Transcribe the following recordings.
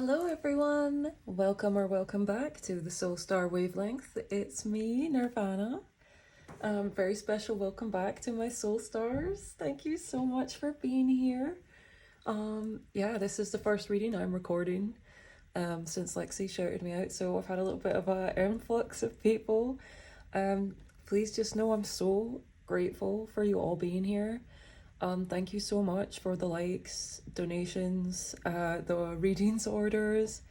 Hello everyone! Welcome or welcome back to the Soul Star Wavelength. It's me, Nirvana. Very special welcome back to my Soul Stars. Thank you so much for being here. Yeah, this is the first reading I'm recording since Lexi shouted me out, so I've had a little bit of an influx of people. Please just know I'm so grateful for you all being here. Thank you so much for the likes, donations, the readings orders,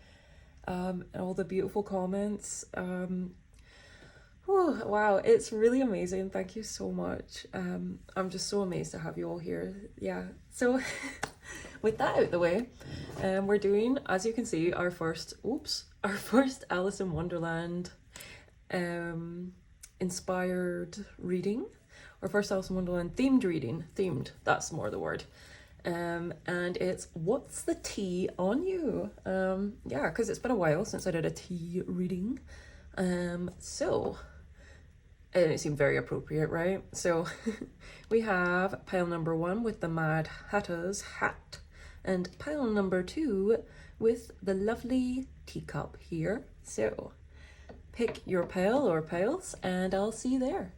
and all the beautiful comments. Wow, it's really amazing. Thank you so much. I'm just so amazed to have you all here. Yeah, so with that out the way, we're doing, as you can see, our first Alice in Wonderland inspired reading. Our first Alice in Wonderland themed reading. Themed, that's more the word. And it's What's the Tea on You? Yeah, because it's been a while since I did a tea reading. And it seemed very appropriate, right? So we have pile number 1 with the Mad Hatter's hat, and pile number 2 with the lovely teacup here. So pick your pile or piles, and I'll see you there.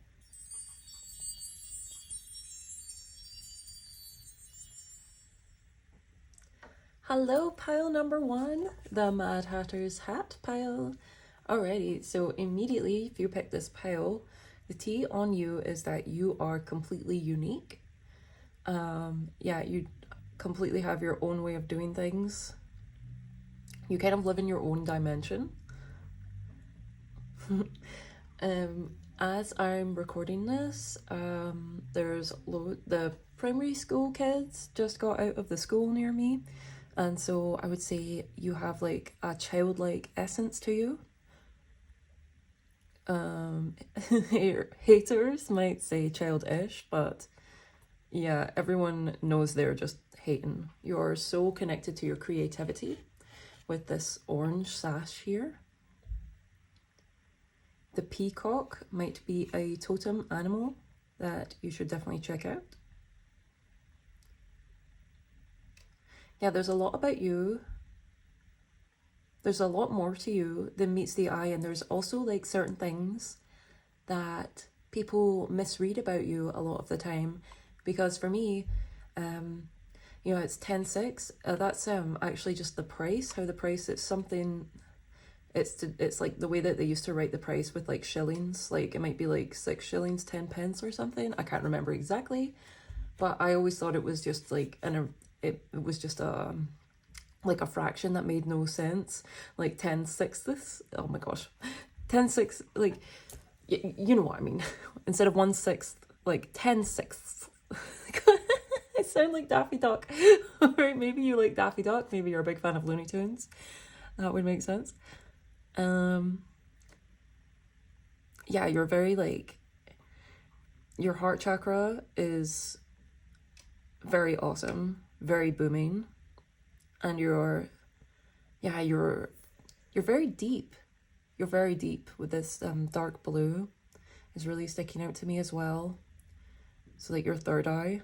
Hello, pile number 1, the Mad Hatter's hat pile. Alrighty, so immediately, if you pick this pile, the tea on you is that you are completely unique. Yeah, you completely have your own way of doing things. You kind of live in your own dimension. As I'm recording this, there's the primary school kids just got out of the school near me. And so I would say you have like a childlike essence to you. Haters might say childish, but yeah, everyone knows they're just hating. You're so connected to your creativity with this orange sash here. The peacock might be a totem animal that you should definitely check out. Yeah, there's a lot about you. There's a lot more to you than meets the eye, and there's also like certain things that people misread about you a lot of the time. Because for me, you know, it's 10.6. That's actually just the price. How the price is something. It's like the way that they used to write the price with like shillings. Like it might be like 6 shillings 10 pence or something. I can't remember exactly, but I always thought it was just like it was just like a fraction that made no sense, like 10/6. Oh my gosh, 10/6, like you know what I mean. Instead of 1/6, like 10/6. I sound like Daffy Duck. Right, maybe you like Daffy Duck, maybe you're a big fan of Looney Tunes. That would make sense. Yeah, you're very like, your heart chakra is very awesome, very booming, and you're very deep. You're very deep with this dark blue is really sticking out to me as well. So like your third eye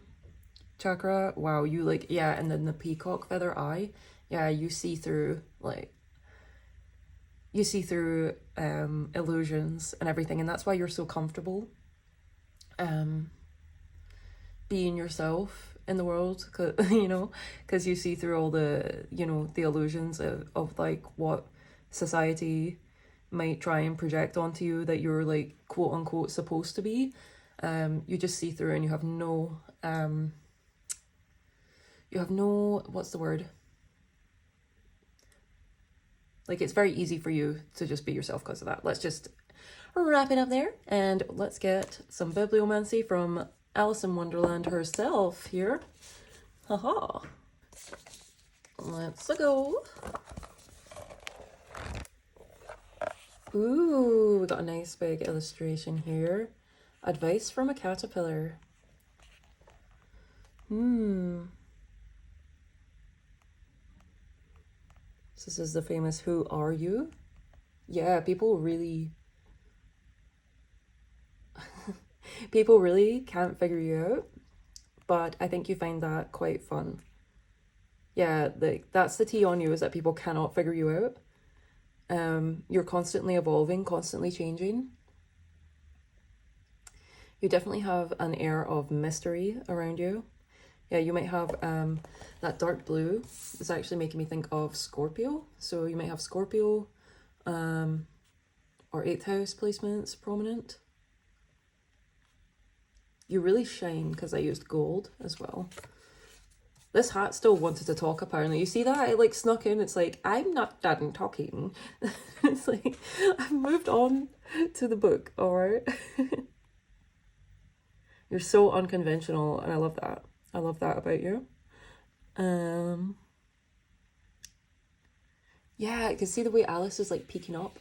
chakra, wow, you like, yeah, and then the peacock feather eye, yeah, you see through illusions and everything, and that's why you're so comfortable being yourself in the world, you know, because you see through all the, you know, the illusions of like what society might try and project onto you that you're like quote unquote supposed to be. You just see through, and you have no what's the word, like it's very easy for you to just be yourself because of that. Let's just wrap it up there, and let's get some bibliomancy from Alice in Wonderland herself here. Haha. Let's go. Ooh, we got a nice big illustration here. Advice from a caterpillar. This is the famous "Who are you?" Yeah, people really can't figure you out, but I think you find that quite fun. Yeah, that's the tea on you, is that people cannot figure you out. You're constantly evolving, constantly changing. You definitely have an air of mystery around you. Yeah, you might have that dark blue is actually making me think of Scorpio. So you might have Scorpio or 8th house placements prominent. You really shine because I used gold as well. This hat still wanted to talk, apparently. You see that? It like snuck in. It's like, I'm not done talking. It's like, I've moved on to the book, alright? You're so unconventional, and I love that. I love that about you. Yeah, I can see the way Alice is like peeking up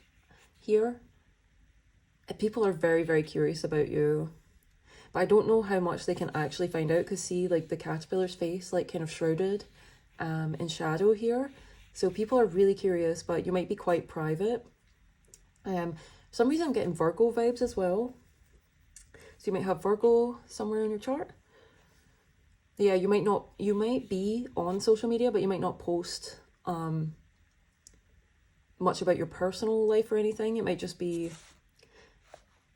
here. People are very, very curious about you. But I don't know how much they can actually find out, because see, like the caterpillar's face, like kind of shrouded in shadow here. So people are really curious, but you might be quite private. For some reason I'm getting Virgo vibes as well. So you might have Virgo somewhere in your chart. Yeah, you might be on social media, but you might not post much about your personal life or anything. It might just be,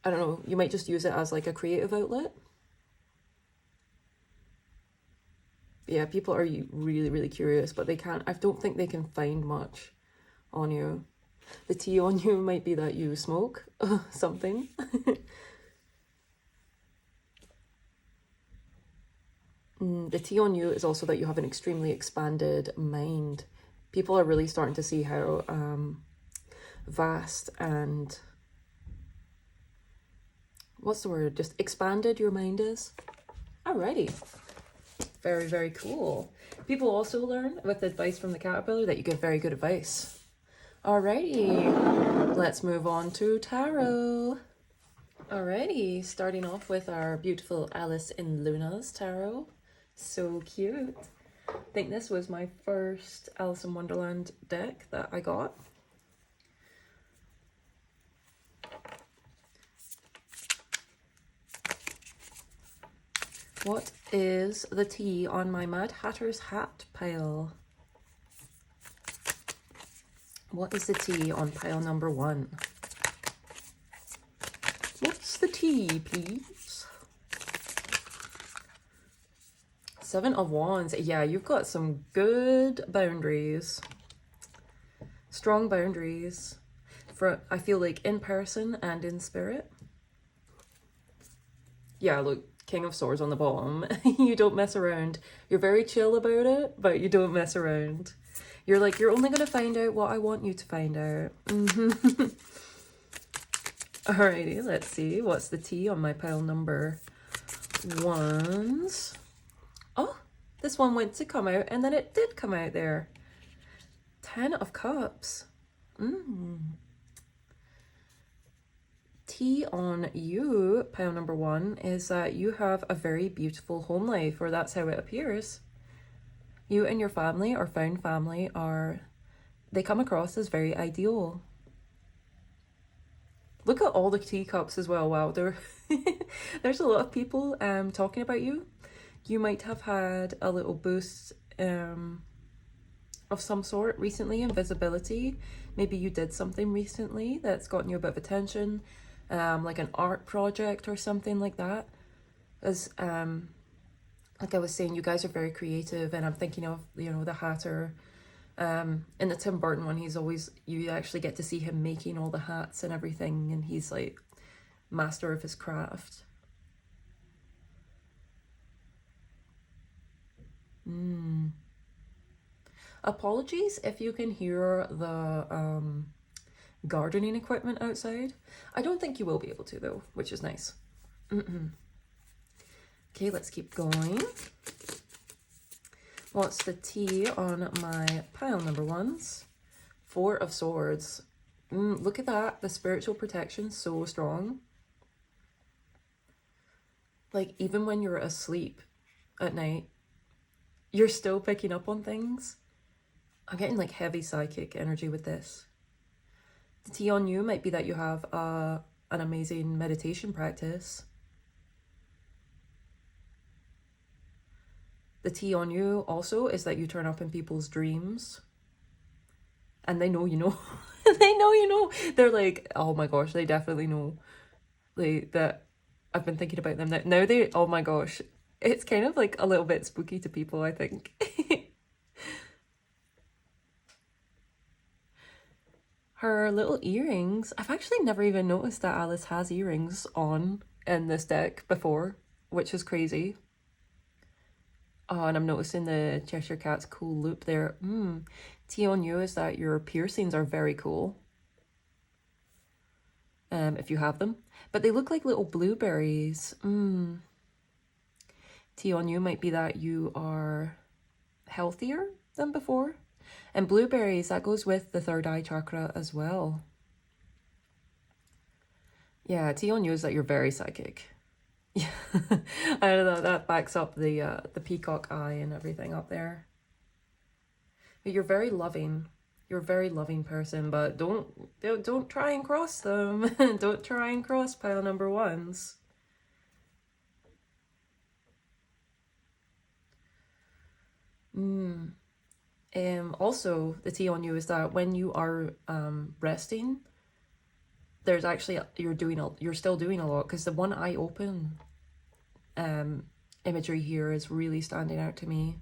I don't know, you might just use it as like a creative outlet. Yeah, people are really, really curious, but I don't think they can find much on you. The tea on you might be that you smoke something. The tea on you is also that you have an extremely expanded mind. People are really starting to see how vast and, what's the word, just expanded your mind is. Alrighty. Very, very cool. People also learn with advice from the caterpillar that you give very good advice. Alrighty, let's move on to tarot. Alrighty, starting off with our beautiful Alice in Luna's tarot. So cute. I think this was my first Alice in Wonderland deck that I got. What is the tea on my Mad Hatter's hat pile? What is the tea on pile number 1? What's the tea, please? 7 of Wands. Yeah, you've got some good boundaries. Strong boundaries. I feel like in person and in spirit. Yeah, look, King of Swords on the bottom. You don't mess around. You're very chill about it, but you don't mess around. You're like, you're only going to find out what I want you to find out. Alrighty, let's see. What's the tea on my pile number 1s? Oh, this one went to come out, and then it did come out there. 10 of Cups. Tea on you, pile number 1, is that you have a very beautiful home life, or that's how it appears. You and your family or found family they come across as very ideal. Look at all the teacups as well. Wow, there's a lot of people talking about you. You might have had a little boost of some sort recently in visibility. Maybe you did something recently that's gotten you a bit of attention, like an art project or something like that. As like I was saying, you guys are very creative, and I'm thinking of, you know, the Hatter. In the Tim Burton one, you actually get to see him making all the hats and everything, and he's like master of his craft. Apologies if you can hear the gardening equipment outside. I don't think you will be able to though, which is nice. Okay, let's keep going. What's the tea on my pile number 1s? 4 of Swords. Look at that. The spiritual protection, so strong. Like, even when you're asleep at night, you're still picking up on things. I'm getting like heavy psychic energy with this. The tea on you might be that you have an amazing meditation practice. The tea on you also is that you turn up in people's dreams. And they know you know. They know you know. They're like, oh my gosh, they definitely know. Like, that I've been thinking about them. Now they, oh my gosh. It's kind of like a little bit spooky to people, I think. Her little earrings. I've actually never even noticed that Alice has earrings on in this deck before, which is crazy. Oh, and I'm noticing the Cheshire Cat's cool loop there. Tea on you is that your piercings are very cool. If you have them. But they look like little blueberries. Tea on you might be that you are healthier than before. And blueberries, that goes with the third eye chakra as well. Yeah, tea on you is that you're very psychic. Yeah, I don't know, that backs up the peacock eye and everything up there. But you're very loving. You're a very loving person, but don't try and cross them. Don't try and cross pile number ones. Also, the tea on you is that when you are resting, there's actually you're still doing a lot, because the one eye open imagery here is really standing out to me.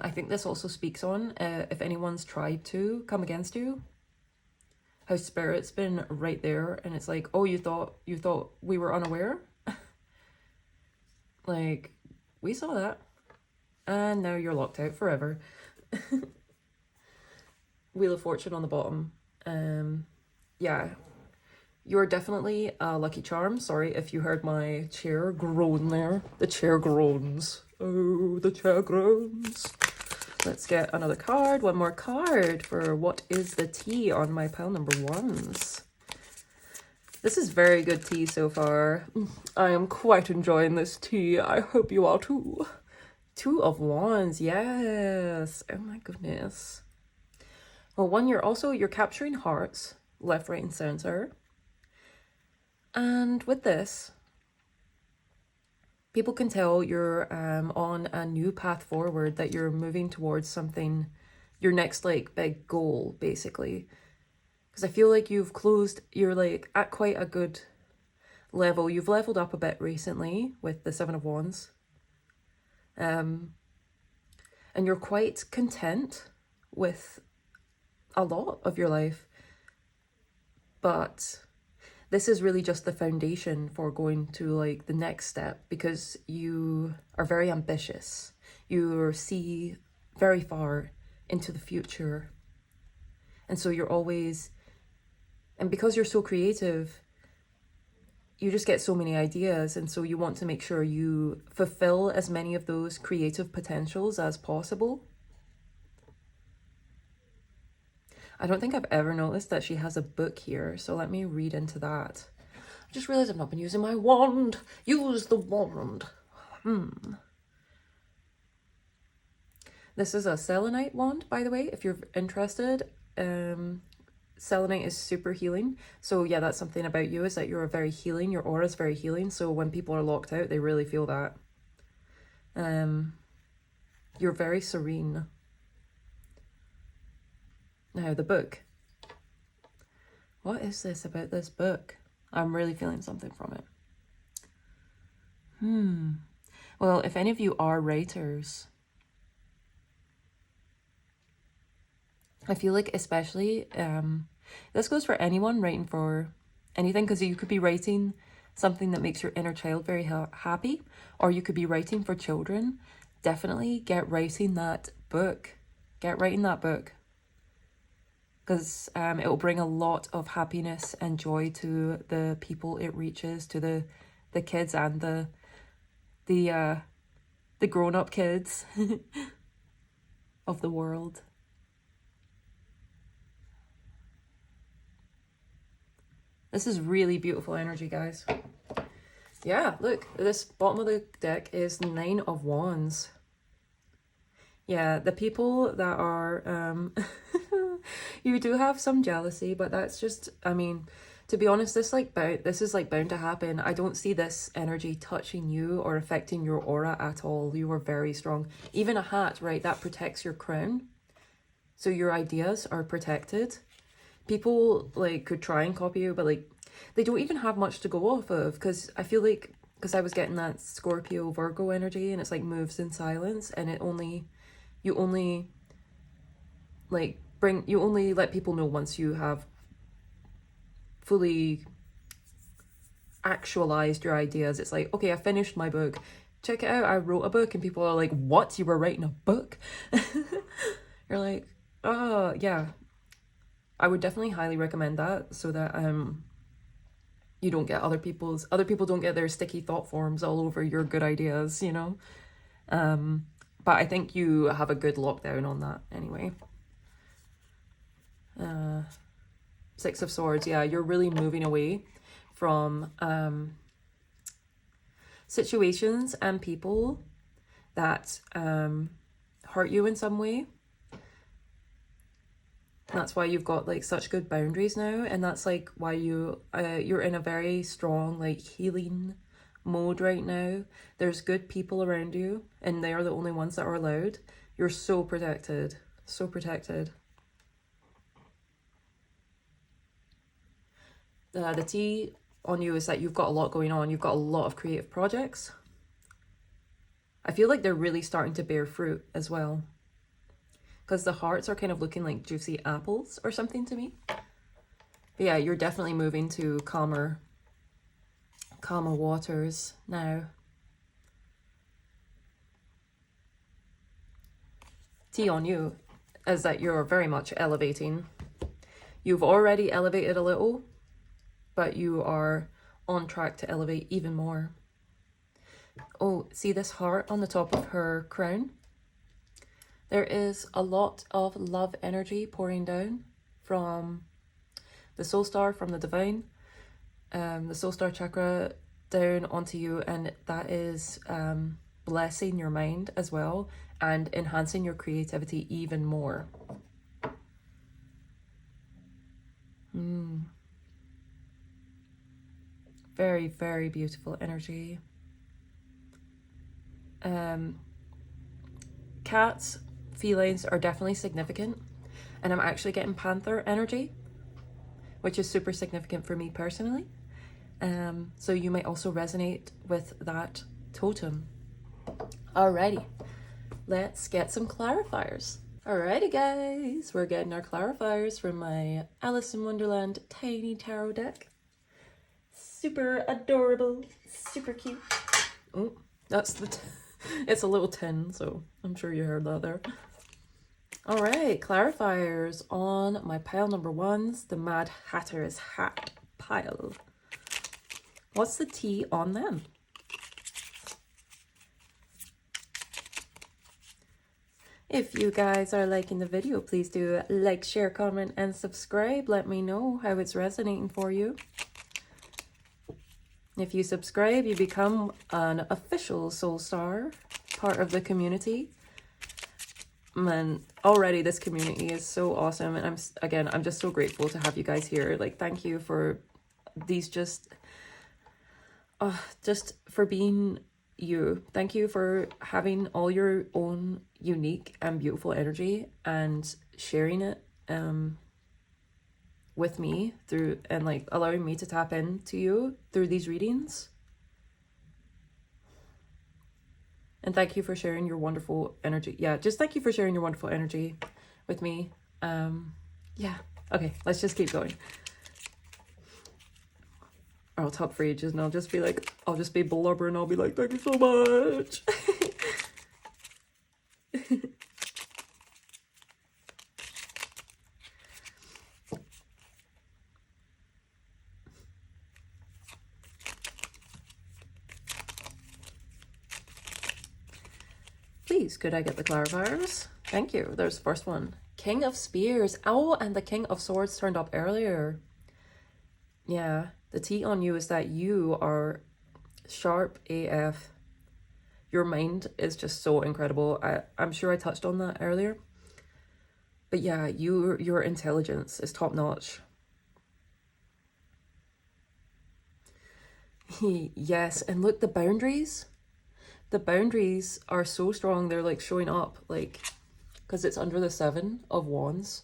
I think this also speaks on if anyone's tried to come against you, how spirit's been right there, and it's like, oh, you thought we were unaware? Like, we saw that, and now you're locked out forever. Wheel of Fortune on the bottom. Yeah, you're definitely a lucky charm. Sorry if you heard my chair groan there. The chair groans. Oh, the chair groans. Let's get another card. One more card for what is the tea on my pile number ones. This is very good tea so far. I am quite enjoying this tea. I hope you are too. Two of Wands, yes. Oh my goodness. Well, one, you're capturing hearts, left, right, and center. And with this, people can tell you're on a new path forward, that you're moving towards something, your next like big goal, basically. Because I feel like you're like at quite a good level. You've leveled up a bit recently with the Seven of Wands. And you're quite content with a lot of your life. But this is really just the foundation for going to like the next step, because you are very ambitious. You see very far into the future. And so you're always, and because you're so creative, you just get so many ideas, and so you want to make sure you fulfill as many of those creative potentials as possible. I don't think I've ever noticed that she has a book here, so let me read into that. I just realized I've not been using my wand. Use the wand. This is a selenite wand, by the way, if you're interested. Selenite is super healing. So yeah, that's something about you, is that you're very healing. Your aura is very healing. So when people are locked out, they really feel that. You're very serene. Now, the book. What is this about this book? I'm really feeling something from it. Well, if any of you are writers, I feel like especially, this goes for anyone writing for anything, because you could be writing something that makes your inner child very happy, or you could be writing for children. Definitely get writing that book. Get writing that book. Because it will bring a lot of happiness and joy to the people it reaches, to the kids and the grown-up kids of the world. This is really beautiful energy, guys. Yeah, look, this bottom of the deck is 9 of Wands. Yeah, the people that are, you do have some jealousy, but that's just, I mean, To be honest, this is like bound to happen. I don't see this energy touching you or affecting your aura at all. You are very strong. Even a hat, right? That protects your crown. So your ideas are protected. People like could try and copy you, but like they don't even have much to go off of, because I feel like, because I was getting that Scorpio Virgo energy, and it's like moves in silence, and you only let people know once you have fully actualized your ideas. It's like, okay, I finished my book, check it out, I wrote a book, and people are like, what, you were writing a book? You're like, oh yeah. I would definitely highly recommend that, so that you don't get other people don't get their sticky thought forms all over your good ideas, you know. But I think you have a good lockdown on that anyway. Six of Swords, yeah, you're really moving away from situations and people that hurt you in some way. That's why you've got like such good boundaries now, and that's like why you're in a very strong like healing mode right now. There's good people around you, and they are the only ones that are allowed. You're so protected, so protected. The T on you is that you've got a lot going on. You've got a lot of creative projects. I feel like they're really starting to bear fruit as well, because the hearts are kind of looking like juicy apples or something to me. But yeah, you're definitely moving to calmer waters now. T on you is that you're very much elevating. You've already elevated a little, but you are on track to elevate even more. Oh, see this heart on the top of her crown? There is a lot of love energy pouring down from the soul star, from the divine, the soul star chakra down onto you, and that is blessing your mind as well and enhancing your creativity even more. Very, very beautiful energy. Cats, felines are definitely significant, and I'm actually getting panther energy, which is super significant for me personally. So you might also resonate with that totem. Alrighty, let's get some clarifiers. Alrighty guys, we're getting our clarifiers from my Alice in Wonderland tiny tarot deck. Super adorable, super cute. Oh, that's it's a little tin, so I'm sure you heard that there. All right, clarifiers on my pile number ones, the Mad Hatter's hat pile. What's the T on them? If you guys are liking the video, please do like, share, comment, and subscribe. Let me know how it's resonating for you. If you subscribe, you become an official soul star, part of the community. Man, already this community is so awesome, and I'm just so grateful to have you guys here. Like, thank you for these just for being you. Thank you for having all your own unique and beautiful energy and sharing it with me through, and like allowing me to tap into you through these readings. And thank you for sharing your wonderful energy. Yeah, just thank you for sharing your wonderful energy with me. Yeah, okay, let's just keep going. Or I'll talk for ages and I'll just be like, I'll just be blubbering. I'll be like, thank you so much. Please, could I get the clarifiers? Thank you. There's the first one. King of Spears. Oh, and the King of Swords turned up earlier. Yeah, the T on you is that you are sharp AF. Your mind is just so incredible. I'm sure I touched on that earlier. But yeah, your intelligence is top notch. Yes, and look, the boundaries. The boundaries are so strong. They're like showing up, like, because it's under the Seven of Wands,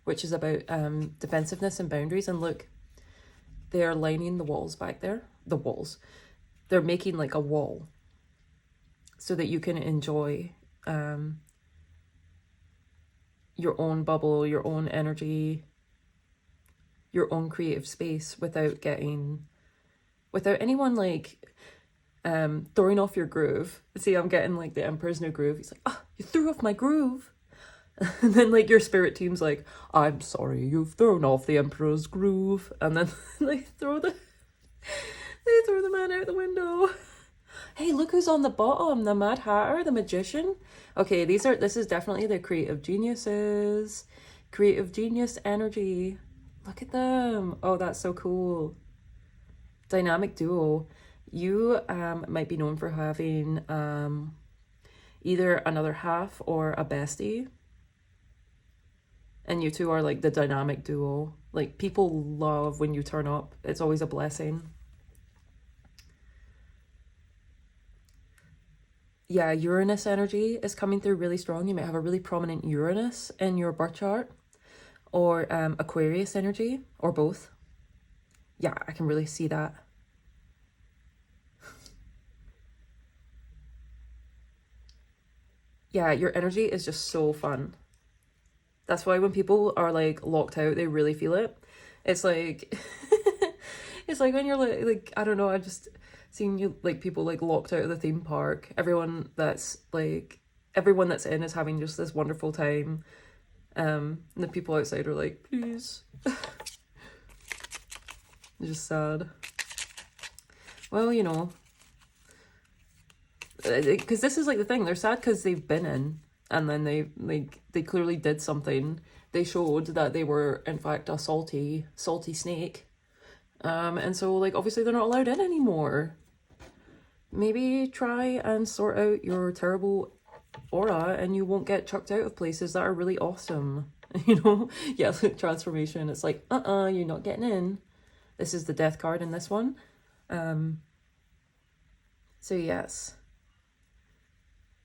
which is about defensiveness and boundaries. And look, they're lining the walls back there. The walls. They're making like a wall so that you can enjoy your own bubble, your own energy, your own creative space without anyone like throwing off your groove. See, I'm getting like the Emperor's New Groove. He's like, ah, you threw off my groove. And then like your spirit team's like, I'm sorry, you've thrown off the Emperor's groove. And then they throw the man out the window. Hey, look who's on the bottom, the Mad Hatter, the Magician. Okay, this is definitely the creative geniuses. Creative genius energy. Look at them. Oh, that's so cool. Dynamic duo. You might be known for having either another half or a bestie. And you two are like the dynamic duo. Like, people love when you turn up. It's always a blessing. Yeah, Uranus energy is coming through really strong. You might have a really prominent Uranus in your birth chart, or Aquarius energy, or both. Yeah, I can really see that. Yeah, your energy is just so fun. That's why when people are like locked out, they really feel it. It's like it's like when you're like I don't know, I just seen you like people like locked out of the theme park. Everyone that's in is having just this wonderful time. And the people outside are like, please. Just sad. Well, you know, because this is like the thing. They're sad because they've been in, and then they clearly did something. They showed that they were in fact a salty snake. And so like obviously they're not allowed in anymore. Maybe try and sort out your terrible aura and you won't get chucked out of places that are really awesome. You know? Yeah, transformation. It's like, you're not getting in. This is the death card in this one. So yes.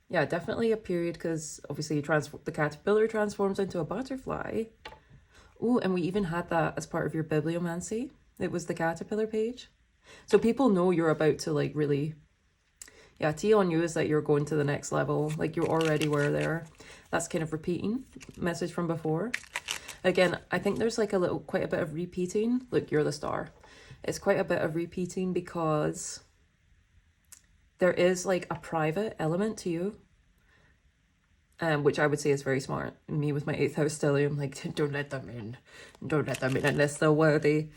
Yeah, definitely a period, because obviously the caterpillar transforms into a butterfly. Oh, and we even had that as part of your bibliomancy. It was the caterpillar page. So people know you're about to like really... Yeah, tea on you is that you're going to the next level. Like, you already were there. That's kind of repeating message from before. Again, I think there's like quite a bit of repeating. Look, you're the star. It's quite a bit of repeating because there is like a private element to you. Which I would say is very smart. Me with my 8th house stellium, like, don't let them in. Don't let them in unless they're worthy.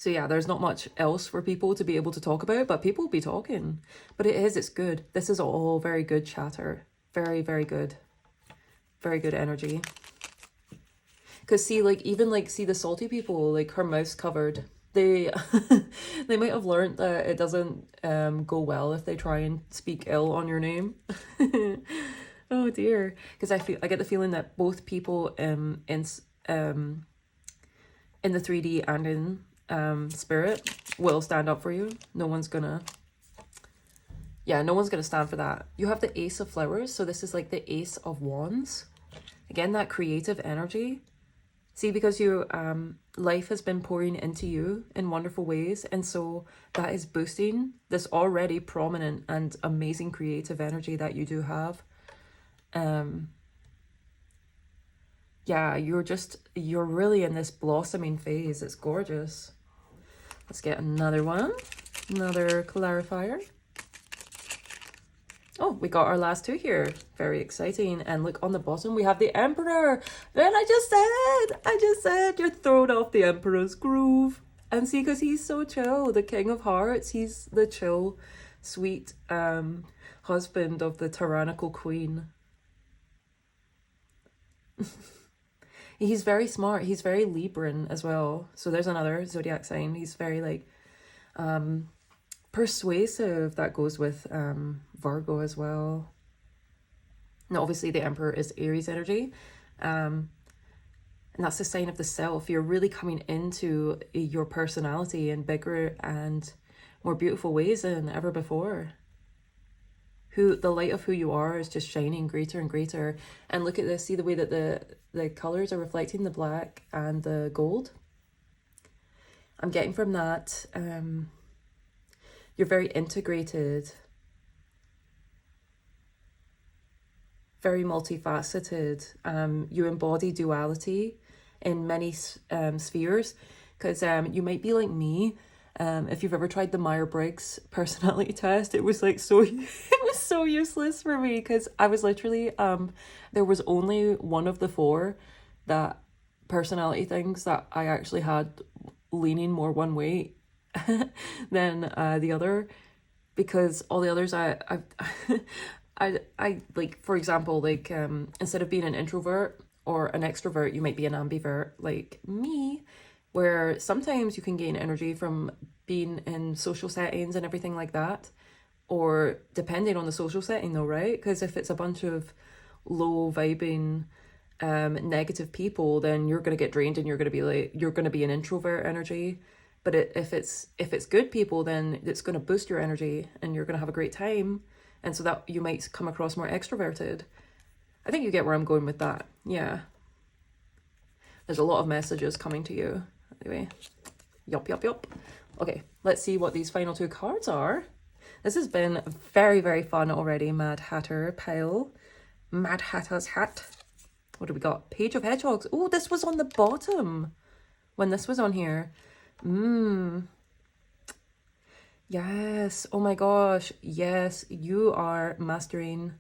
So yeah, there's not much else for people to be able to talk about, but people will be talking. But it's good. This is all very good chatter. Very, very good. Very good energy. Because see, like, even like, see the salty people, like her mouth's covered. They they might have learned that it doesn't go well if they try and speak ill on your name. Oh dear. Because I get the feeling that both people in the 3D and in spirit will stand up for you. No one's gonna stand for that. You have the Ace of Flowers, so this is like the Ace of Wands. Again, that creative energy. See, because you life has been pouring into you in wonderful ways, and so that is boosting this already prominent and amazing creative energy that you do have. Yeah, you're really in this blossoming phase. It's gorgeous. Let's get another one. Another clarifier. Oh, we got our last two here. Very exciting. And look, on the bottom, we have the Emperor. And I just said, you're thrown off the Emperor's groove. And see, because he's so chill, the King of Hearts, he's the chill, sweet husband of the tyrannical queen. He's very smart. He's very Libran as well. So there's another zodiac sign. He's very like persuasive. That goes with Virgo as well. Now, obviously, the Emperor is Aries energy. And And that's the sign of the self. You're really coming into your personality in bigger and more beautiful ways than ever before. The light of who you are is just shining greater and greater. And look at this, see the way that the colors are reflecting the black and the gold. I'm getting from that, you're very integrated, very multifaceted. You embody duality in many spheres, because you might be like me. If you've ever tried the Myers-Briggs personality test, it was like so it was so useless for me, because I was literally there was only one of the four that personality things that I actually had leaning more one way than the other, because all the others I like, for example, like instead of being an introvert or an extrovert, you might be an ambivert like me, where sometimes you can gain energy from being in social settings and everything like that, or depending on the social setting though, right? Because if it's a bunch of low vibing negative people, then you're going to get drained and you're going to be an introvert energy. But if it's good people, then it's going to boost your energy and you're going to have a great time, and so that you might come across more extroverted. I think you get where I'm going with that. Yeah, there's a lot of messages coming to you anyway. Yup. Okay, let's see what these final two cards are. This has been very, very fun already. Mad Hatter pile, Mad Hatter's hat. What do we got? Page of Hedgehogs. Oh, this was on the bottom when this was on here. Yes. Oh my gosh. Yes, you are mastering.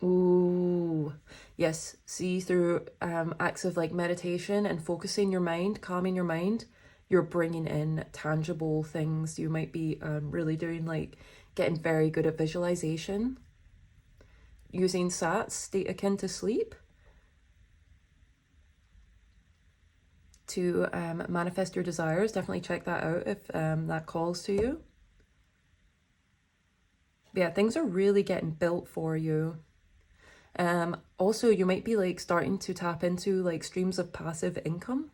Ooh. Yes. See, through acts of like meditation and focusing your mind, calming your mind, you're bringing in tangible things. You might be really doing like getting very good at visualization, using sats, state akin to sleep, to manifest your desires. Definitely check that out if that calls to you. Yeah, things are really getting built for you. Also, you might be like starting to tap into like streams of passive income.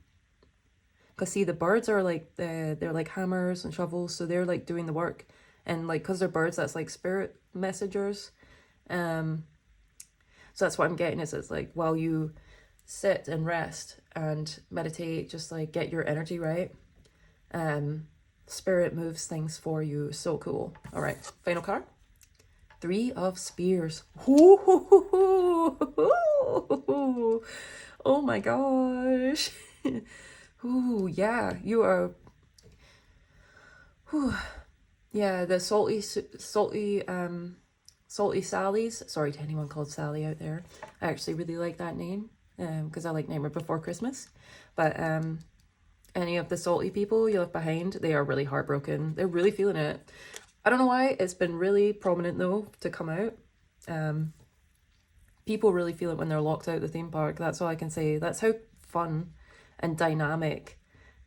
Because see, the birds are like, they're like hammers and shovels, so they're like doing the work. And like, because they're birds, that's like spirit messengers. So that's what I'm getting, is it's like while you sit and rest and meditate, just like get your energy right, spirit moves things for you. So cool. All right, final card. 3 of Spears. Oh my gosh. Ooh, yeah, you are. Yeah, the salty Sallies. Sorry to anyone called Sally out there. I actually really like that name, because I like Nightmare Before Christmas. But any of the salty people you left behind, they are really heartbroken. They're really feeling it. I don't know why. It's been really prominent though to come out. People really feel it when they're locked out of the theme park. That's all I can say. That's how fun and dynamic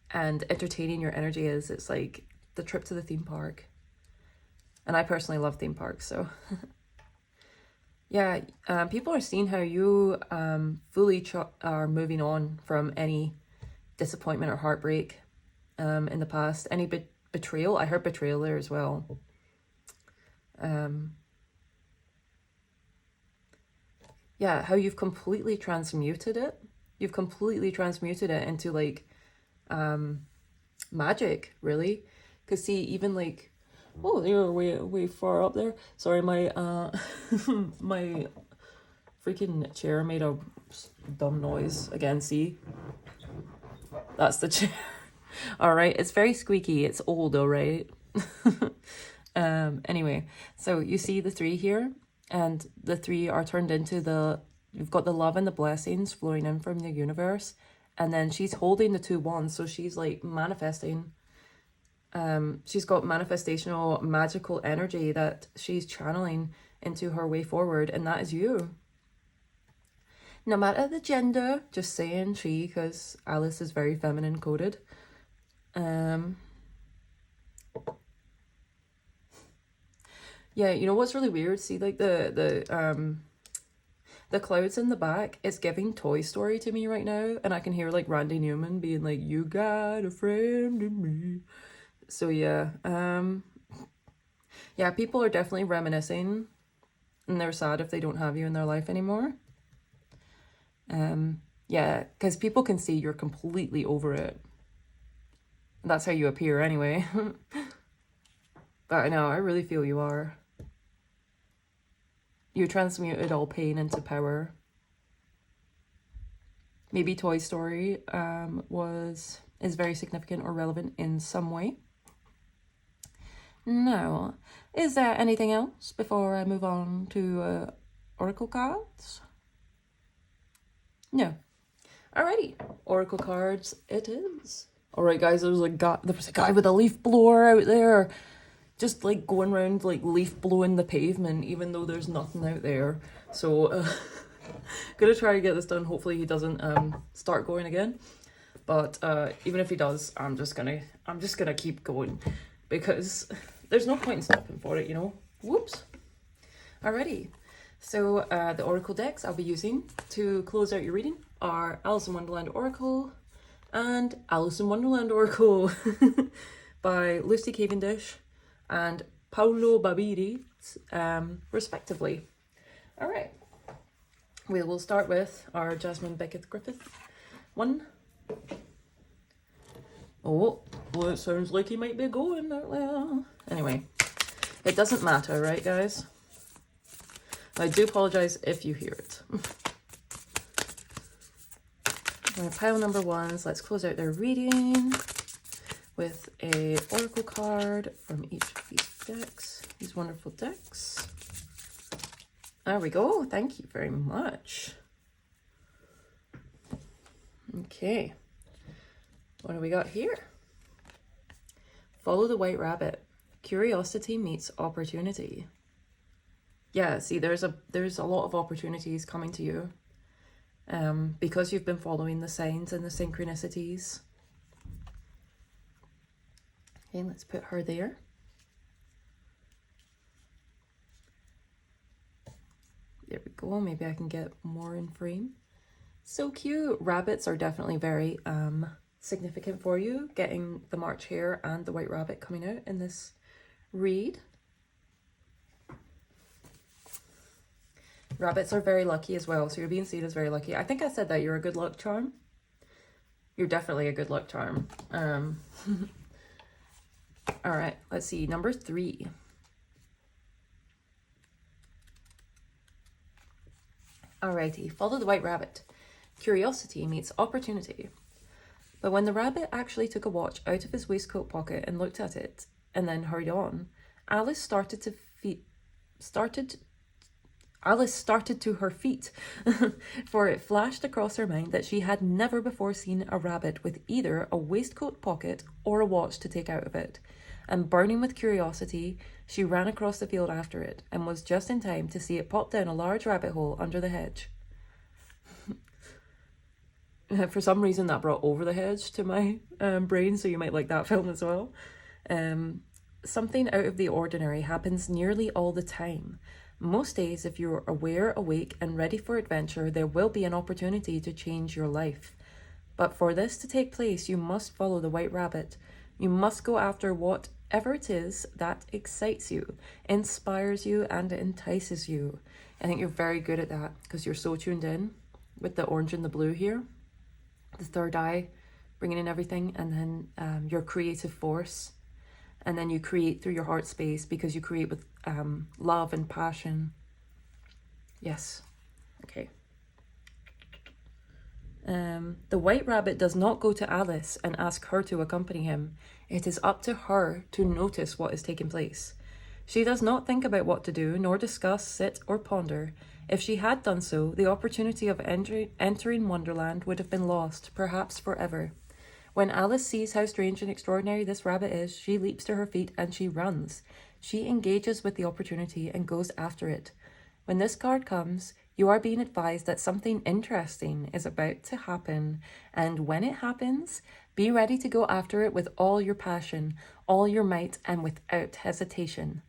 and entertaining your energy is. It's like the trip to the theme park. And I personally love theme parks, so yeah, people are seeing how you fully are moving on from any disappointment or heartbreak in the past. Any betrayal. I heard betrayal there as well. Yeah, how you've completely transmuted it. You've completely transmuted it into like magic, really. Because see, even like, oh, you're way far up there. Sorry, my my freaking chair made a dumb noise again. See, that's the chair. All right, it's very squeaky. It's old though, right? Anyway, so you see the 3 here, and the 3 are turned into you've got the love and the blessings flowing in from the universe, and then she's holding the 2 wands, so she's like manifesting. She's got manifestational magical energy that she's channeling into her way forward, and that is you. No matter the gender, just saying she, because Alice is very feminine coded. Yeah, you know what's really weird? See, like the The clouds in the back, it's giving Toy Story to me right now, and I can hear like Randy Newman being like, "You got a friend in me." So yeah, yeah, people are definitely reminiscing, and they're sad if they don't have you in their life anymore. Yeah, because people can see you're completely over it. That's how you appear anyway. But I know, I really feel you are. You transmuted all pain into power. Maybe Toy Story is very significant or relevant in some way. Now, is there anything else before I move on to Oracle cards? No. Alrighty, Oracle cards it is. Alright guys, there was a guy with a leaf blower out there, just like going around like leaf blowing the pavement even though there's nothing out there. So gonna try to get this done. Hopefully he doesn't start going again, but even if he does, I'm just gonna keep going because there's no point in stopping for it, you know. Whoops. Alrighty, so the Oracle decks I'll be using to close out your reading are Alice in Wonderland Oracle and Alice in Wonderland Oracle by Lucy Cavendish and Paolo Babiri, respectively. All right, we will start with our Jasmine Beckett Griffith one. Oh, well, it sounds like he might be going out there. Anyway, it doesn't matter, right, guys? I do apologize if you hear it. Pile number ones, let's close out their reading with a oracle card from each of these decks, these wonderful decks. There we go. Thank you very much. Okay. What do we got here? Follow the white rabbit. Curiosity meets opportunity. Yeah, see, there's a lot of opportunities coming to you. Because you've been following the signs and the synchronicities. Okay, let's put her there. There we go. Maybe I can get more in frame. So cute. Rabbits are definitely very significant for you. Getting the March hare and the white rabbit coming out in this read. Rabbits are very lucky as well, so you're being seen as very lucky. I think I said that you're a good luck charm. You're definitely a good luck charm. All right, let's see. Number 3. Alrighty, follow the white rabbit. Curiosity meets opportunity. But when the rabbit actually took a watch out of his waistcoat pocket and looked at it, and then hurried on, Alice started to her feet, for it flashed across her mind that she had never before seen a rabbit with either a waistcoat pocket or a watch to take out of it. And burning with curiosity, she ran across the field after it, and was just in time to see it pop down a large rabbit hole under the hedge. For some reason that brought Over the Hedge to my brain, so you might like that film as well. Something out of the ordinary happens nearly all the time. Most days, if you're aware, awake, and ready for adventure, there will be an opportunity to change your life. But for this to take place, you must follow the white rabbit. You must go after whatever it is that excites you, inspires you, and entices you. I think you're very good at that because you're so tuned in with the orange and the blue here. The third eye, bringing in everything, and then your creative force. And then you create through your heart space because you create with love and passion. Yes. Okay. The white rabbit does not go to Alice and ask her to accompany him. It is up to her to notice what is taking place. She does not think about what to do, nor discuss, sit, or ponder. If she had done so, the opportunity of entering Wonderland would have been lost, perhaps forever. When Alice sees how strange and extraordinary this rabbit is, she leaps to her feet and she runs. She engages with the opportunity and goes after it. When this card comes, you are being advised that something interesting is about to happen, and when it happens, be ready to go after it with all your passion, all your might, and without hesitation.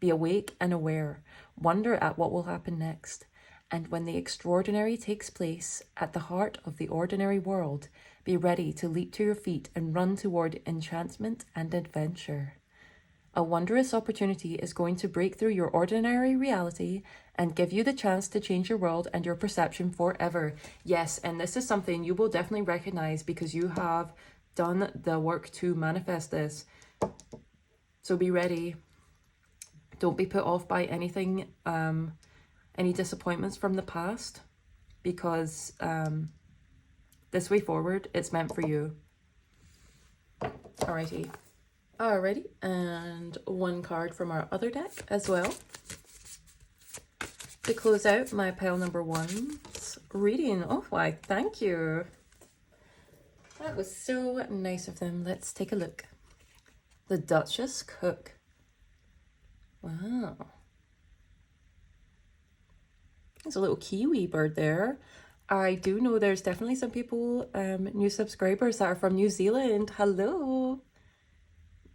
Be awake and aware. Wonder at what will happen next. And when the extraordinary takes place at the heart of the ordinary world, be ready to leap to your feet and run toward enchantment and adventure. A wondrous opportunity is going to break through your ordinary reality and give you the chance to change your world and your perception forever. Yes, and this is something you will definitely recognize because you have done the work to manifest this. So be ready. Don't be put off by anything, any disappointments from the past, because this way forward, it's meant for you. Alrighty. Alrighty, and one card from our other deck as well. To close out my pile number one's reading. Oh, why, thank you. That was so nice of them. Let's take a look. The Duchess Cook. Wow. There's a little kiwi bird there. I do know there's definitely some people, new subscribers that are from New Zealand. Hello.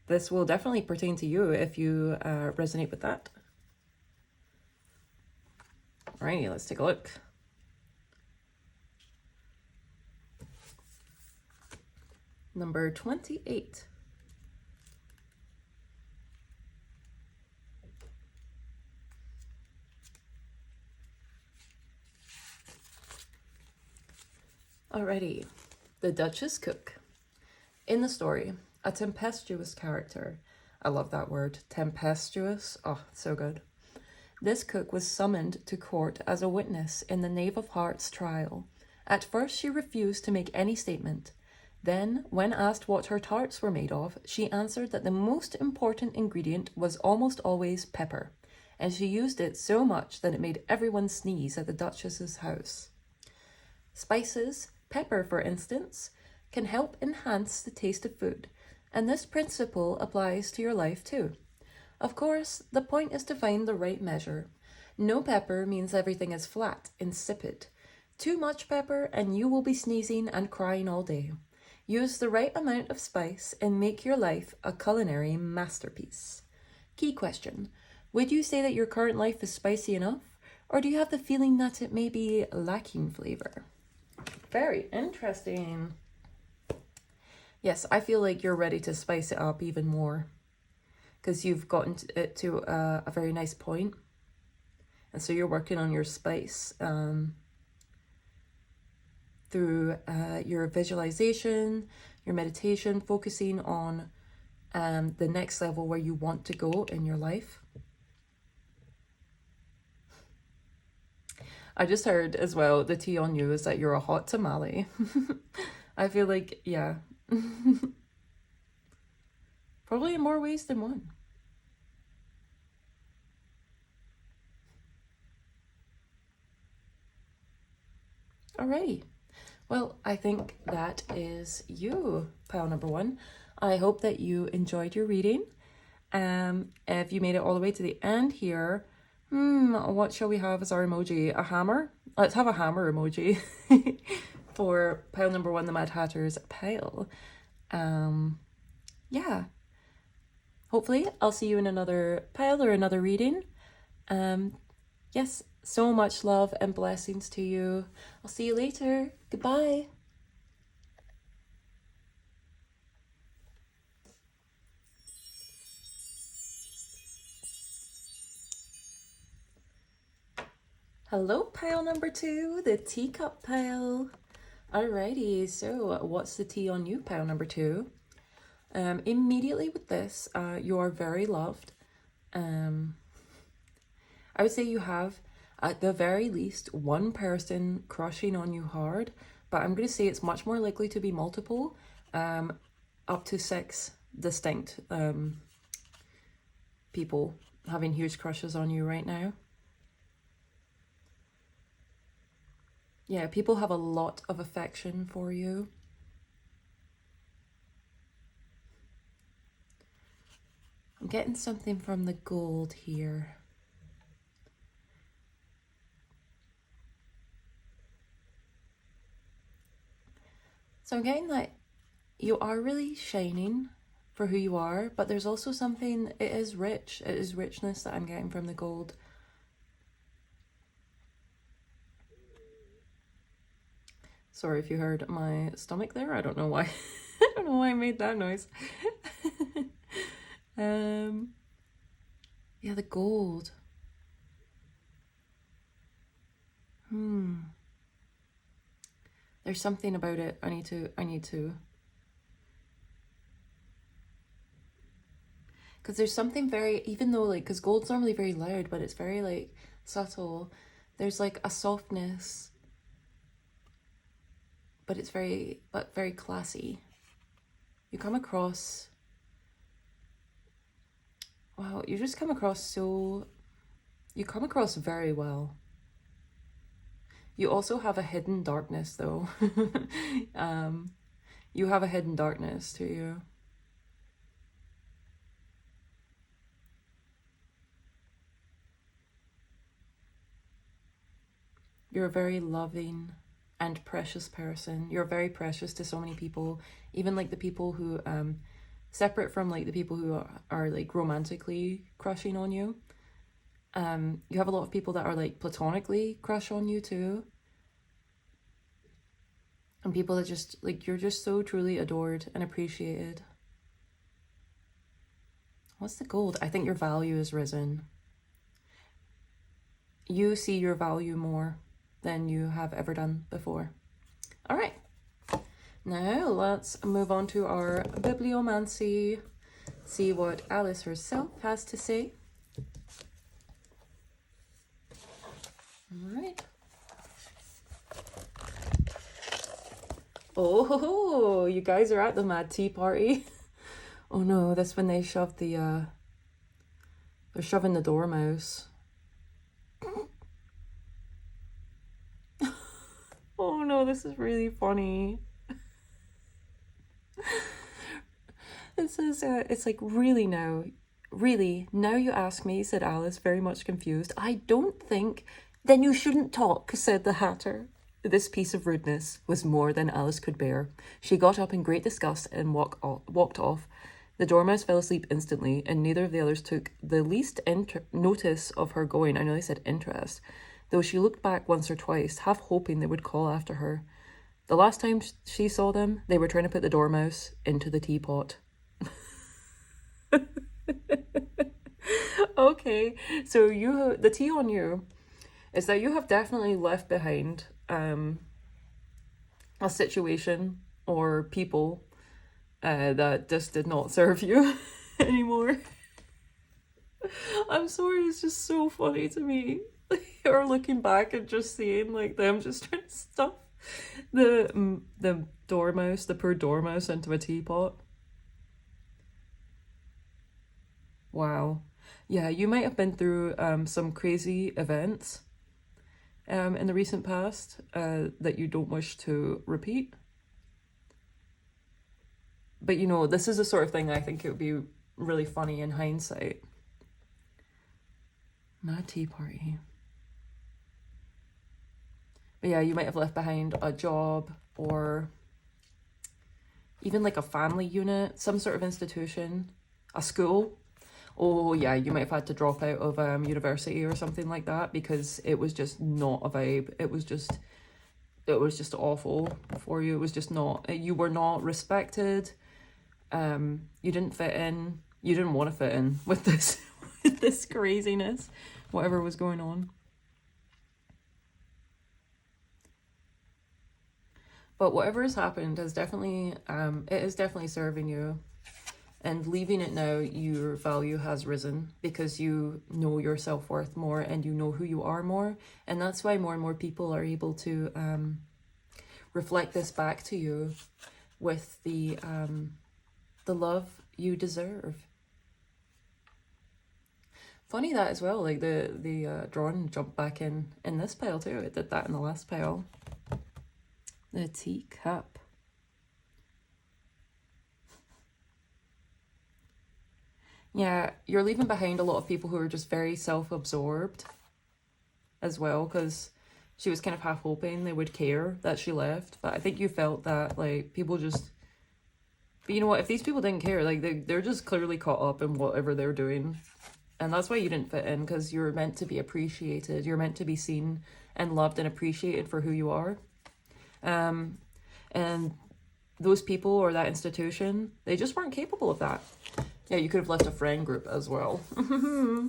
This will definitely pertain to you if you resonate with that. Alrighty, let's take a look. Number 28. Alrighty, the Duchess Cook. In the story, a tempestuous character. I love that word, tempestuous. Oh, so good. This cook was summoned to court as a witness in the Knave of Hearts trial. At first, she refused to make any statement. Then, when asked what her tarts were made of, she answered that the most important ingredient was almost always pepper, and she used it so much that it made everyone sneeze at the Duchess's house. Spices, pepper for instance, can help enhance the taste of food, and this principle applies to your life too. Of course, the point is to find the right measure. No pepper means everything is flat, insipid. Too much pepper and you will be sneezing and crying all day. Use the right amount of spice and make your life a culinary masterpiece. Key question: would you say that your current life is spicy enough, or do you have the feeling that it may be lacking flavor? Very interesting. Yes, I feel like you're ready to spice it up even more because you've gotten it to a very nice point. And so you're working on your spice through your visualization, your meditation, focusing on the next level where you want to go in your life. I just heard as well, the tea on you is that you're a hot tamale. I feel like, yeah. Probably in more ways than one. Alrighty. Well, I think that is you, pile number one. I hope that you enjoyed your reading. If you made it all the way to the end here, what shall we have as our emoji? A hammer? Let's have a hammer emoji for pile number one, the Mad Hatter's pile. Yeah. Hopefully I'll see you in another pile or another reading. Yes, so much love and blessings to you. I'll see you later. Goodbye. Hello, pile number two, the teacup pile. Alrighty, so what's the tea on you, pile number two? Immediately with this, you are very loved. I would say you have, at the very least, one person crushing on you hard, but I'm going to say it's much more likely to be multiple, up to 6 distinct people having huge crushes on you right now. Yeah, people have a lot of affection for you. I'm getting something from the gold here. So I'm getting that you are really shining for who you are, but there's also something, it is rich. It is richness that I'm getting from the gold. Sorry if you heard my stomach there. I don't know why. I don't know why I made that noise. Yeah, the gold. There's something about it. I need to. Because there's something very, even though like, because gold's normally very loud, but it's very like subtle. There's like a softness, but it's very classy. You come across, wow, you just come across you come across very well. You also have a hidden darkness though. You have a hidden darkness to you. You're a very loving and precious person. You're very precious to so many people, even like the people who, separate from like the people who are like romantically crushing on you. You have a lot of people that are like platonically crush on you too. And people that just like, you're just so truly adored and appreciated. What's the gold? I think your value has risen. You see your value more than you have ever done before. All right, now let's move on to our bibliomancy, see what Alice herself has to say. All right. Oh, you guys are at the mad tea party. Oh no, that's when they shoved the, they're shoving the dormouse. Oh no, this is really funny. It says, it's like, really now you ask me, said Alice, very much confused. I don't think. Then you shouldn't talk, said the Hatter. This piece of rudeness was more than Alice could bear. She got up in great disgust and walked off. The Dormouse fell asleep instantly, and neither of the others took the least notice of her going. I nearly said interest, though she looked back once or twice, half hoping they would call after her. The last time she saw them, they were trying to put the Dormouse into the teapot. Okay, so the tea on you is that you have definitely left behind a situation or people that just did not serve you anymore. I'm sorry, it's just so funny to me. Or looking back and just seeing like them just trying to stuff the dormouse, the poor dormouse, into a teapot. Wow. Yeah, you might have been through some crazy events in the recent past that you don't wish to repeat. But you know, this is the sort of thing I think it would be really funny in hindsight. Mad tea party. But yeah, you might have left behind a job or even like a family unit, some sort of institution, a school. Oh yeah, you might have had to drop out of university or something like that because it was just not a vibe. It was just awful for you. It was just not, you were not respected. You didn't fit in. You didn't want to fit in with this with this craziness, whatever was going on. But whatever has happened has definitely, it is definitely serving you. And leaving it now, your value has risen because you know your self-worth more and you know who you are more. And that's why more and more people are able to reflect this back to you with the love you deserve. Funny that as well, like the drawing jumped back in this pile too. It did that in the last pile. The teacup. Yeah, you're leaving behind a lot of people who are just very self-absorbed as well, because she was kind of half hoping they would care that she left. But I think you felt that, like, people just... But you know what? If these people didn't care, like, they're just clearly caught up in whatever they're doing. And that's why you didn't fit in, because you're meant to be appreciated. You're meant to be seen and loved and appreciated for who you are. And those people or that institution, they just weren't capable of that. Yeah, you could have left a friend group as well.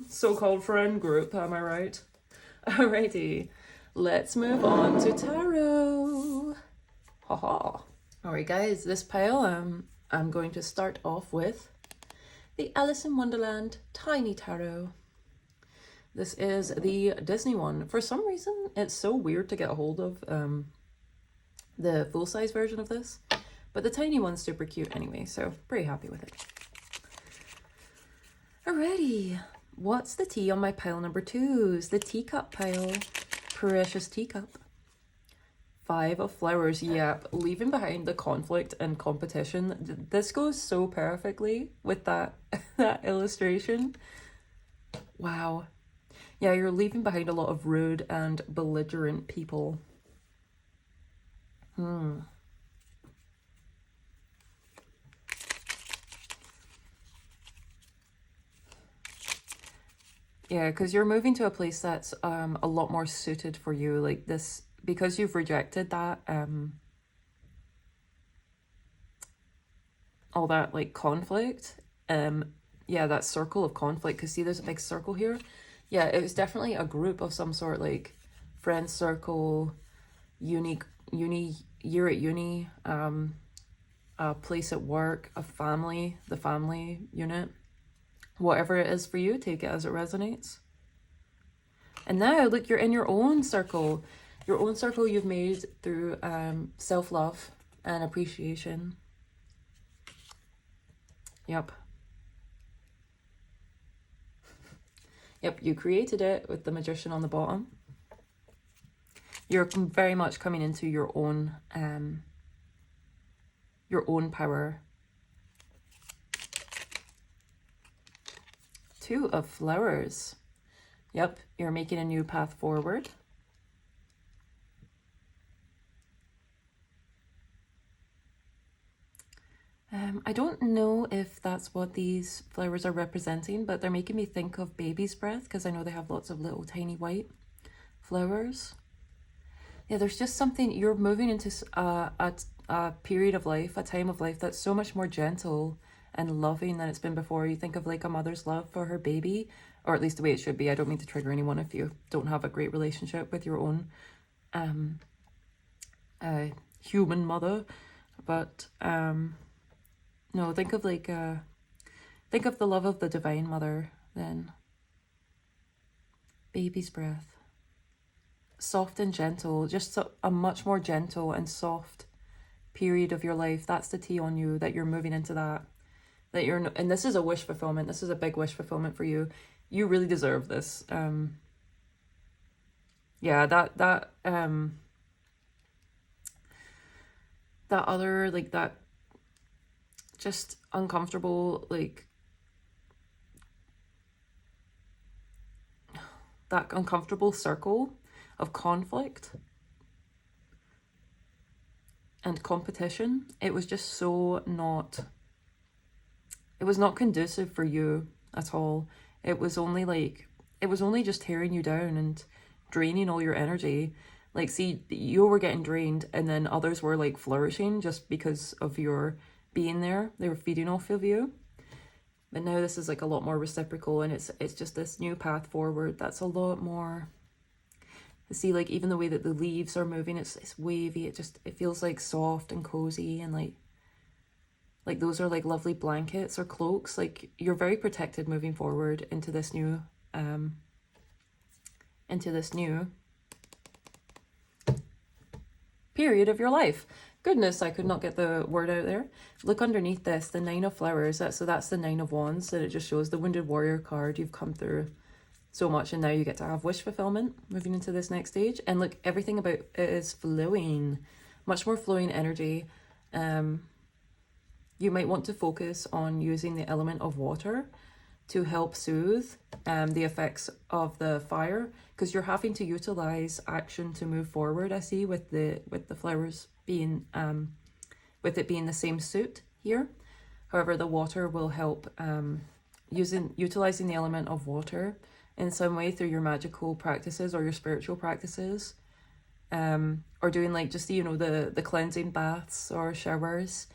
So-called friend group, am I right? Alrighty, let's move on to tarot. Haha. Alright guys, this pile I'm going to start off with the Alice in Wonderland Tiny Tarot. This is the Disney one. For some reason, it's so weird to get a hold of the full-size version of this, but the tiny one's super cute anyway, so pretty happy with it. Alrighty, what's the tea on my pile number 2's? The Teacup pile. Precious Teacup. 5 of flowers, yep. Leaving behind the conflict and competition. This goes so perfectly with that, that illustration. Wow. Yeah, you're leaving behind a lot of rude and belligerent people. Yeah, because you're moving to a place that's a lot more suited for you. Like this, because you've rejected that, all that like conflict. Yeah, that circle of conflict. Because see, there's a big circle here. Yeah, it was definitely a group of some sort, like friend circle, year at uni, a place at work, a family, the family unit. Whatever it is for you, take it as it resonates. And now, look, you're in your own circle. Your own circle you've made through self-love and appreciation. Yep. Yep, you created it with the Magician on the bottom. You're very much coming into your own power. 2 of flowers. Yep, you're making a new path forward. I don't know if that's what these flowers are representing, but they're making me think of baby's breath because I know they have lots of little tiny white flowers. Yeah, there's just something, you're moving into a period of life, a time of life that's so much more gentle and loving than it's been before. You think of like a mother's love for her baby, or at least the way it should be. I don't mean to trigger anyone if you don't have a great relationship with your own human mother, but no, think of like think of the love of the divine mother then. Baby's breath. Soft and gentle, just a much more gentle and soft period of your life. That's the tea on you, that you're moving into that you're, and this is a wish fulfillment. This is a big wish fulfillment for you. You really deserve this. Yeah, that other, like, that just uncomfortable, like, that uncomfortable circle of conflict and competition, it was just so not, it was not conducive for you at all. It was only just tearing you down and draining all your energy. Like, see, you were getting drained and then others were like flourishing just because of your being there. They were feeding off of you. But now this is like a lot more reciprocal, and it's just this new path forward that's a lot more, see, like, even the way that the leaves are moving, it's wavy. It feels like soft and cozy, and like those are like lovely blankets or cloaks. Like, you're very protected moving forward into this new period of your life. Goodness, I could not get the word out there. Look underneath this, the 9 of flowers. So that's the 9 of wands, and it just shows the wounded warrior card. You've come through so much, and now you get to have wish fulfillment moving into this next stage. And look, everything about it is flowing, much more flowing energy. You might want to focus on using the element of water to help soothe the effects of the fire, because you're having to utilize action to move forward. I see with the flowers being with it being the same suit here. However, the water will help utilizing the element of water in some way through your magical practices or your spiritual practices or doing like just, you know, the cleansing baths or showers,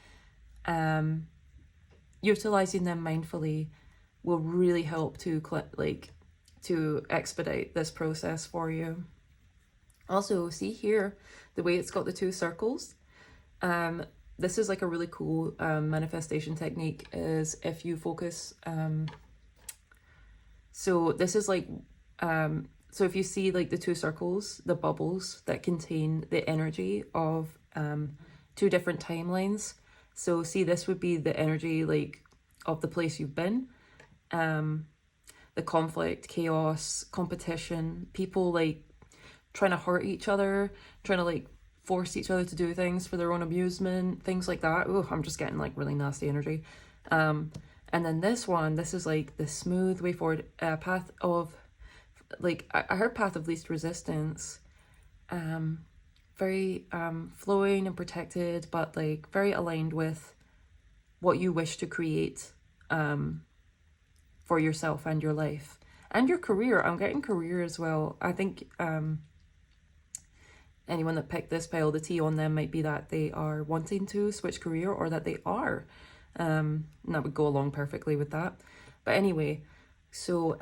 utilizing them mindfully will really help to to expedite this process for you. Also, see here, the way it's got the two circles. This is like a really cool manifestation technique, is if you focus. So this is like, so if you see like the two circles, the bubbles that contain the energy of two different timelines. So see, this would be the energy like of the place you've been. The conflict, chaos, competition, people like trying to hurt each other, trying to like force each other to do things for their own amusement, things like that. Oh, I'm just getting like really nasty energy. And then this one, this is like the smooth way forward, path of, like, I heard path of least resistance. Very flowing and protected, but like very aligned with what you wish to create for yourself and your life and your career. I'm getting career as well. I think anyone that picked this pile, the T on them might be that they are wanting to switch career, or that they are. And that would go along perfectly with that. But anyway, so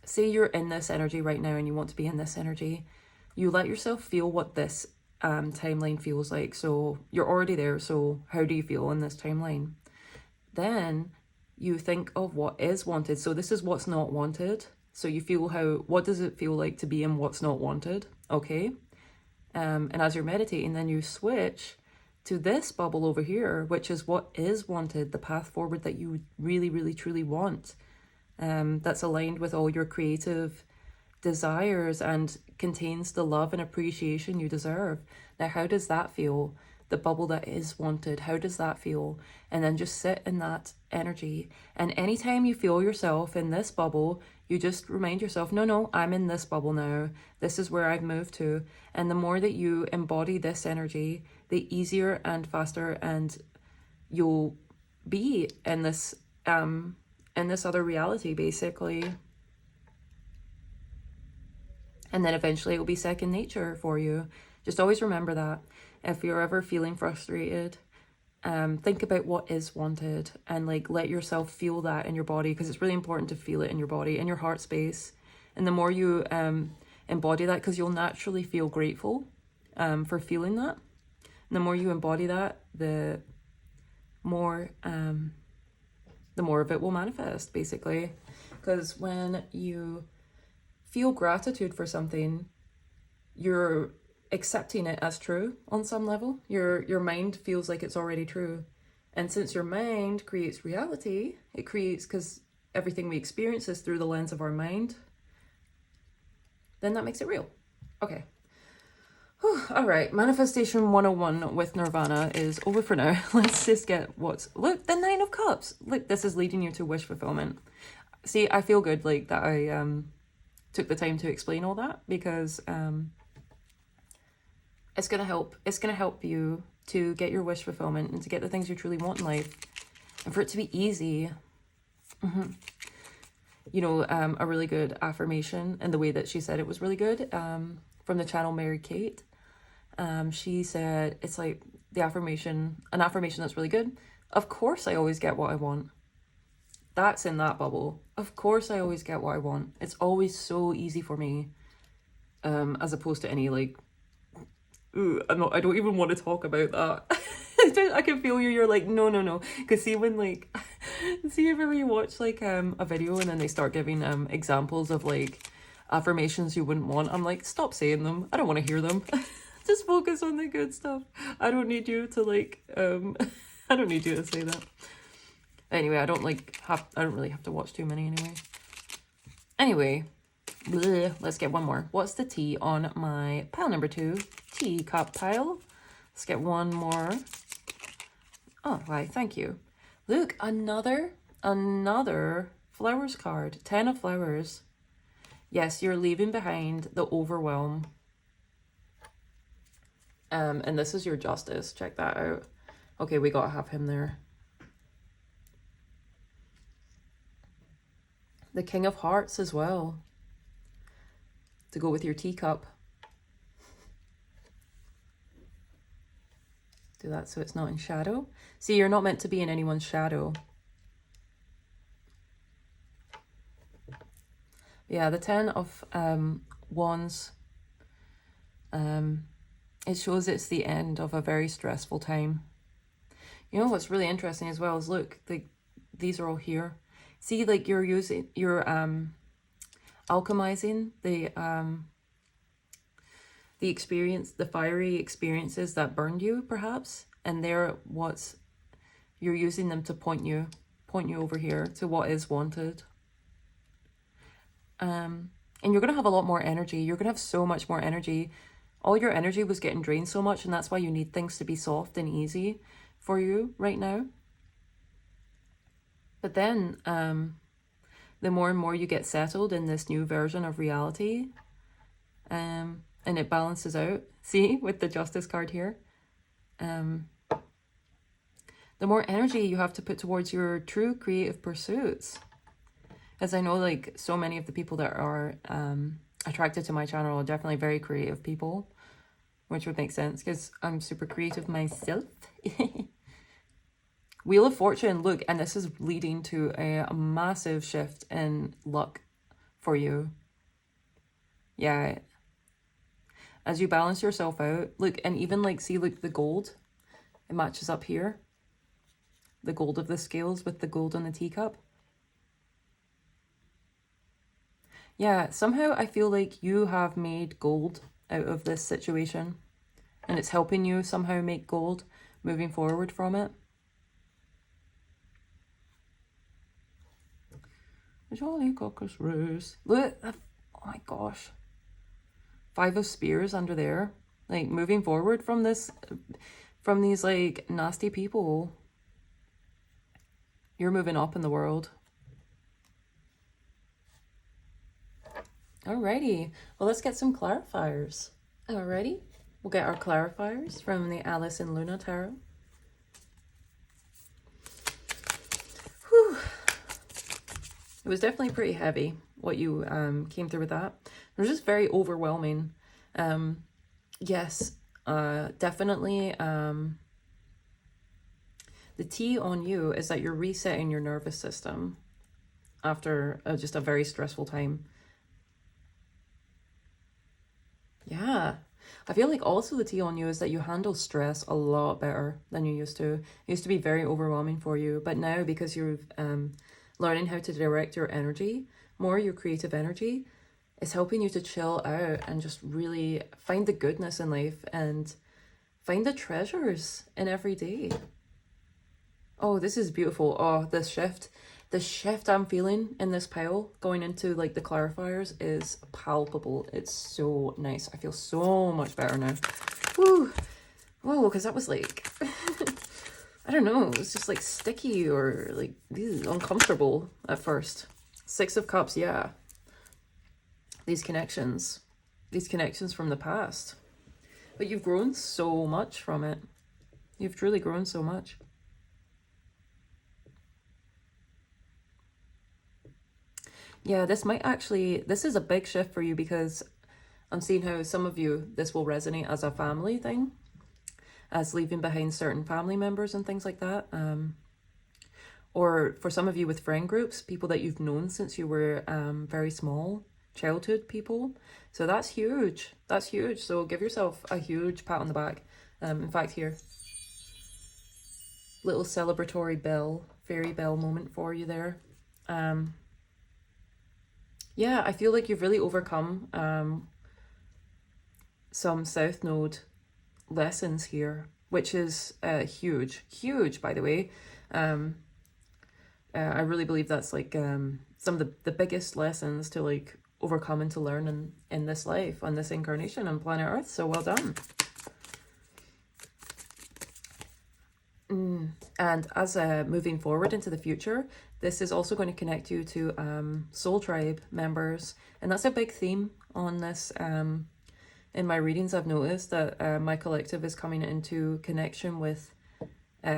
say you're in this energy right now and you want to be in this energy. You let yourself feel what this timeline feels like. So you're already there. So how do you feel in this timeline? Then you think of what is wanted. So this is what's not wanted. So you feel what does it feel like to be in what's not wanted? Okay. And as you're meditating, then you switch to this bubble over here, which is what is wanted, the path forward that you really, really, truly want. That's aligned with all your creative desires and contains the love and appreciation you deserve. Now, how does that feel? The bubble that is wanted, how does that feel? And then just sit in that energy. And anytime you feel yourself in this bubble, you just remind yourself, no, I'm in this bubble now. This is where I've moved to. And the more that you embody this energy, the easier and faster and you'll be in this other reality, basically. And then eventually it will be second nature for you. Just always remember that. If you're ever feeling frustrated, think about what is wanted and like let yourself feel that in your body, because it's really important to feel it in your body, in your heart space. And the more you embody that, because you'll naturally feel grateful for feeling that. And the more you embody that, the more of it will manifest, basically. Because when you feel gratitude for something, you're accepting it as true on some level. Your mind feels like it's already true. And since your mind creates reality, it creates, because everything we experience is through the lens of our mind, then that makes it real. Okay. Whew, all right, Manifestation 101 with Nirvana is over for now. Let's just get look, the Nine of Cups. Look, this is leading you to wish fulfillment. See, I feel good like that I took the time to explain all that, because it's gonna help. It's gonna help you to get your wish fulfillment and to get the things you truly want in life, and for it to be easy. You know, a really good affirmation, and the way that she said it was really good, from the channel Mary Kate. She said, it's like an affirmation that's really good. Of course I always get what I want. That's in that bubble. Of course I always get what I want. It's always so easy for me. As opposed to any like, ooh, I don't even want to talk about that. I can feel you're like, no. Because see when like, see if ever you watch like a video and then they start giving examples of like affirmations you wouldn't want. I'm like, stop saying them. I don't want to hear them. Just focus on the good stuff. I don't need you to like, I don't need you to say that. Anyway, I don't really have to watch too many anyway. Anyway, bleh, let's get one more. What's the T on my pile number 2? Teacup pile. Let's get one more. Oh, why, thank you. Look, another flowers card. 10 of flowers. Yes, you're leaving behind the overwhelm. And this is your justice. Check that out. Okay, we gotta have him there. The King of Hearts as well, to go with your teacup. Do that so it's not in shadow. See, you're not meant to be in anyone's shadow. Yeah, the 10 of Wands, it shows it's the end of a very stressful time. You know what's really interesting as well is, look, these are all here. See, like you're alchemizing the experience, the fiery experiences that burned you, perhaps, and you're using them to point you over here to what is wanted. And you're going to have a lot more energy. You're going to have so much more energy. All your energy was getting drained so much, and that's why you need things to be soft and easy for you right now. But then, the more and more you get settled in this new version of reality, and it balances out, see, with the Justice card here, the more energy you have to put towards your true creative pursuits. As I know, like, so many of the people that are attracted to my channel are definitely very creative people, which would make sense because I'm super creative myself. Wheel of Fortune, look, and this is leading to a massive shift in luck for you. Yeah. As you balance yourself out, look, and even like, see, look, the gold, it matches up here. The gold of the scales with the gold on the teacup. Yeah, somehow I feel like you have made gold out of this situation, and it's helping you somehow make gold moving forward from it. Jolly caucus race. Look, oh my gosh. 5 of Spears under there. Like, moving forward from this, from these like nasty people. You're moving up in the world. Alrighty, well, let's get some clarifiers. Alrighty, we'll get our clarifiers from the Alice and Luna Tarot. Whew. It was definitely pretty heavy, what you came through with that. It was just very overwhelming. Yes, definitely. The T on you is that you're resetting your nervous system after just a very stressful time. Yeah, I feel like also the T on you is that you handle stress a lot better than you used to. It used to be very overwhelming for you, but now because you're learning how to direct your energy, more your creative energy, it's helping you to chill out and just really find the goodness in life and find the treasures in every day. Oh, this is beautiful. Oh, this shift. The shift I'm feeling in this pile going into like the clarifiers is palpable. It's so nice. I feel so much better now. Woo! Whoa, because that was like, I don't know, it was just like sticky or like uncomfortable at first. 6 of Cups, yeah. These connections from the past. But you've grown so much from it. You've truly grown so much. Yeah, this is a big shift for you because I'm seeing how some of you, this will resonate as a family thing, as leaving behind certain family members and things like that. Or for some of you with friend groups, people that you've known since you were very small, childhood people. So that's huge. That's huge. So give yourself a huge pat on the back. In fact, here, little celebratory bell, fairy bell moment for you there. Yeah, I feel like you've really overcome some South Node lessons here, which is huge, by the way. I really believe that's like some of the biggest lessons to like overcome and to learn in this life, on this incarnation on planet Earth. So well done. And as moving forward into the future, this is also going to connect you to soul tribe members, and that's a big theme on this. In my readings, I've noticed that my collective is coming into connection with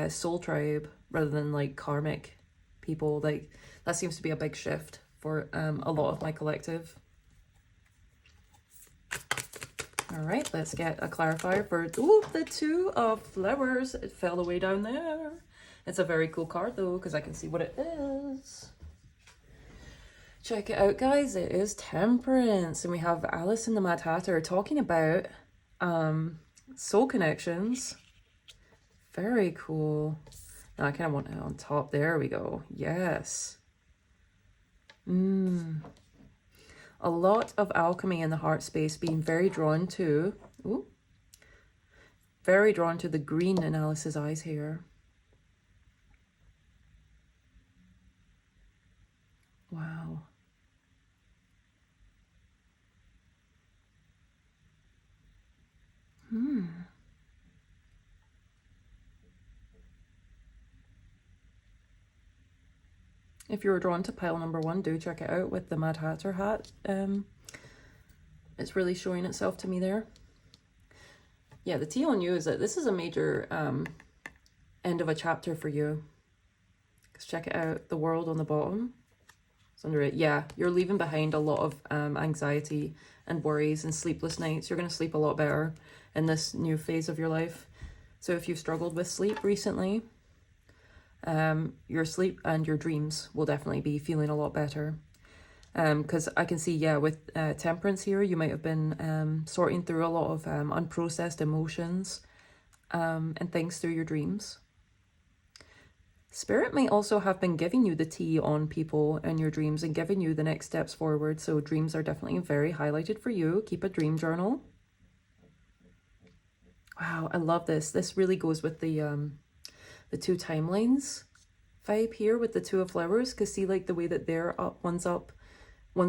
soul tribe rather than like karmic people. Like that seems to be a big shift for a lot of my collective. All right, let's get a clarifier for the Two of Flowers. It fell away down there. It's a very cool card though, because I can see what it is. Check it out, guys. It is Temperance, and we have Alice in the Mad Hatter talking about soul connections. Very cool. Now I kind of want it on top. There we go. Yes. A lot of alchemy in the heart space, being very drawn to, very drawn to the green in Alice's eyes here. Wow. If you were drawn to pile number 1, do check it out with the Mad Hatter hat. It's really showing itself to me there. Yeah, the tea on you is that this is a major end of a chapter for you. Because check it out, the world on the bottom. It's under it. Yeah, you're leaving behind a lot of anxiety and worries and sleepless nights. You're going to sleep a lot better in this new phase of your life. So if you've struggled with sleep recently, your sleep and your dreams will definitely be feeling a lot better. Because I can see, yeah, with Temperance here, you might have been sorting through a lot of unprocessed emotions and things through your dreams. Spirit might also have been giving you the tea on people in your dreams and giving you the next steps forward. So dreams are definitely very highlighted for you. Keep a dream journal. Wow, I love this. This really goes with the 2 timelines vibe here with the 2 of Flowers. Because see, like the way that they're up, one's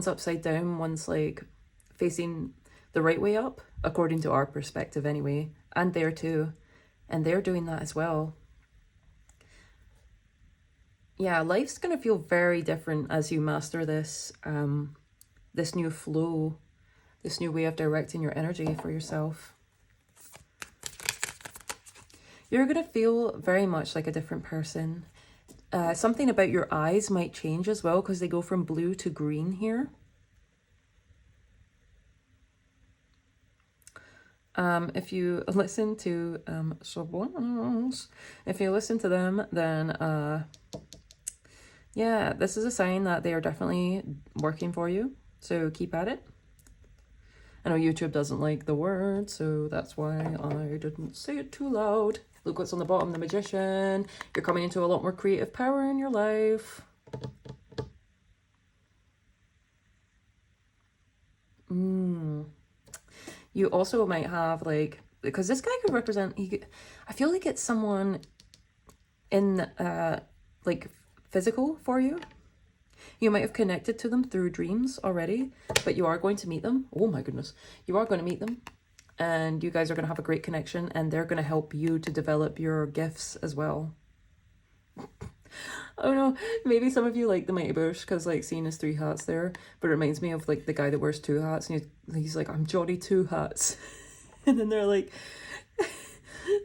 upside down, one's like facing the right way up, according to our perspective anyway. And there too. And they're doing that as well. Yeah, life's going to feel very different as you master this, this new flow, this new way of directing your energy for yourself. You're going to feel very much like a different person. Something about your eyes might change as well, because they go from blue to green here. If you listen to if you listen to them, then yeah, this is a sign that they are definitely working for you. So keep at it. I know YouTube doesn't like the word, so that's why I didn't say it too loud. Look what's on the bottom, the Magician. You're coming into a lot more creative power in your life. You also might have, like, because this guy could represent, I feel like it's someone in, like, physical for you. You might have connected to them through dreams already, but you are going to meet them. Oh my goodness. You are going to meet them, and you guys are going to have a great connection, and they're going to help you to develop your gifts as well. I don't know, maybe some of you like the Mighty Bush because, like, seeing his 3 hats there, but it reminds me of, like, the guy that wears 2 hats, and he's like, I'm Johnny 2 hats. And then they're like,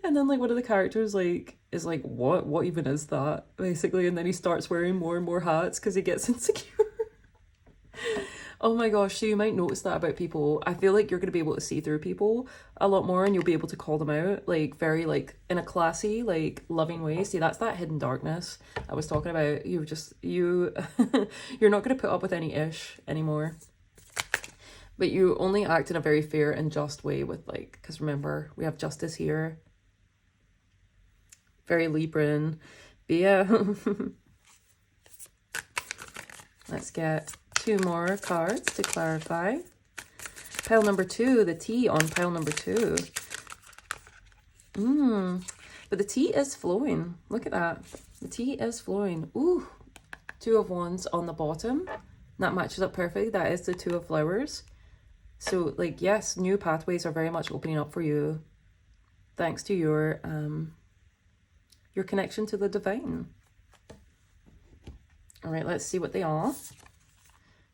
and then, like, one of the characters, like, is like, what even is that, basically, and then he starts wearing more and more hats because he gets insecure. Oh my gosh, so you might notice that about people. I feel like you're going to be able to see through people a lot more, and you'll be able to call them out, like, very, like, in a classy, like, loving way. See, that's that hidden darkness I was talking about. You're not going to put up with any ish anymore. But you only act in a very fair and just way with, like, because remember, we have justice here. Very Libran. But yeah. Let's get 2 more cards to clarify. Pile number 2, the tea on pile number 2. But the tea is flowing. Look at that. The tea is flowing. Ooh, 2 of Wands on the bottom. That matches up perfectly. That is the 2 of Flowers. So, like, yes, new pathways are very much opening up for you, thanks to your connection to the divine. All right, let's see what they are.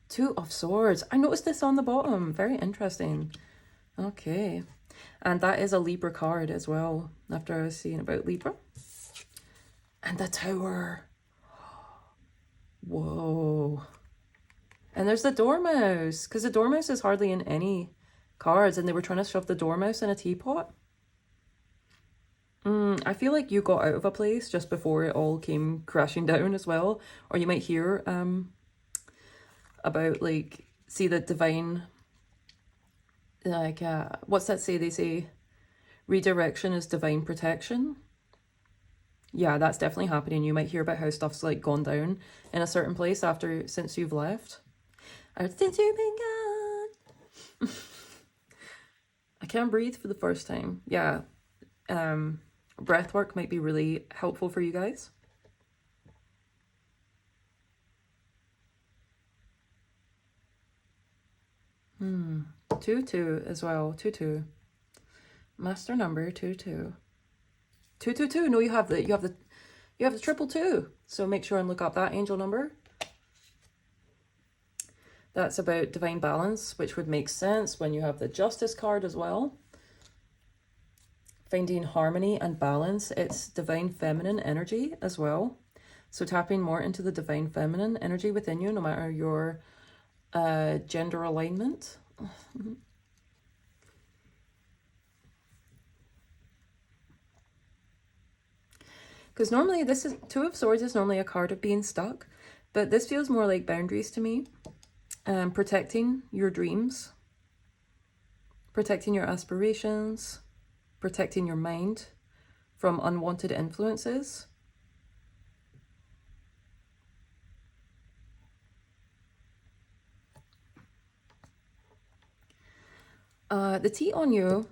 2 of Swords. I noticed this on the bottom. Very interesting. Okay. And that is a Libra card as well, after I was seeing about Libra. And the Tower. Whoa. And there's the Dormouse, because the Dormouse is hardly in any cards and they were trying to shove the dormouse in a teapot. I feel like you got out of a place just before it all came crashing down as well. Or you might hear about, like, see the divine, like, what's that say? They say redirection is divine protection. Yeah, that's definitely happening. You might hear about how stuff's, like, gone down in a certain place since you've left. Or since you've been gone. I can't breathe for the first time. Yeah. Breath work might be really helpful for you guys. Hmm. 2-2 as well. 2-2. Master number 2-2. 222. No, you have the triple two. So make sure and look up that angel number. That's about divine balance, which would make sense when you have the Justice card as well. Finding harmony and balance. It's divine feminine energy as well. So tapping more into the divine feminine energy within you, no matter your gender alignment. Because normally this is Two of Swords is normally a card of being stuck, but this feels more like boundaries to me. Protecting your dreams, protecting your aspirations, protecting your mind from unwanted influences. The tea on you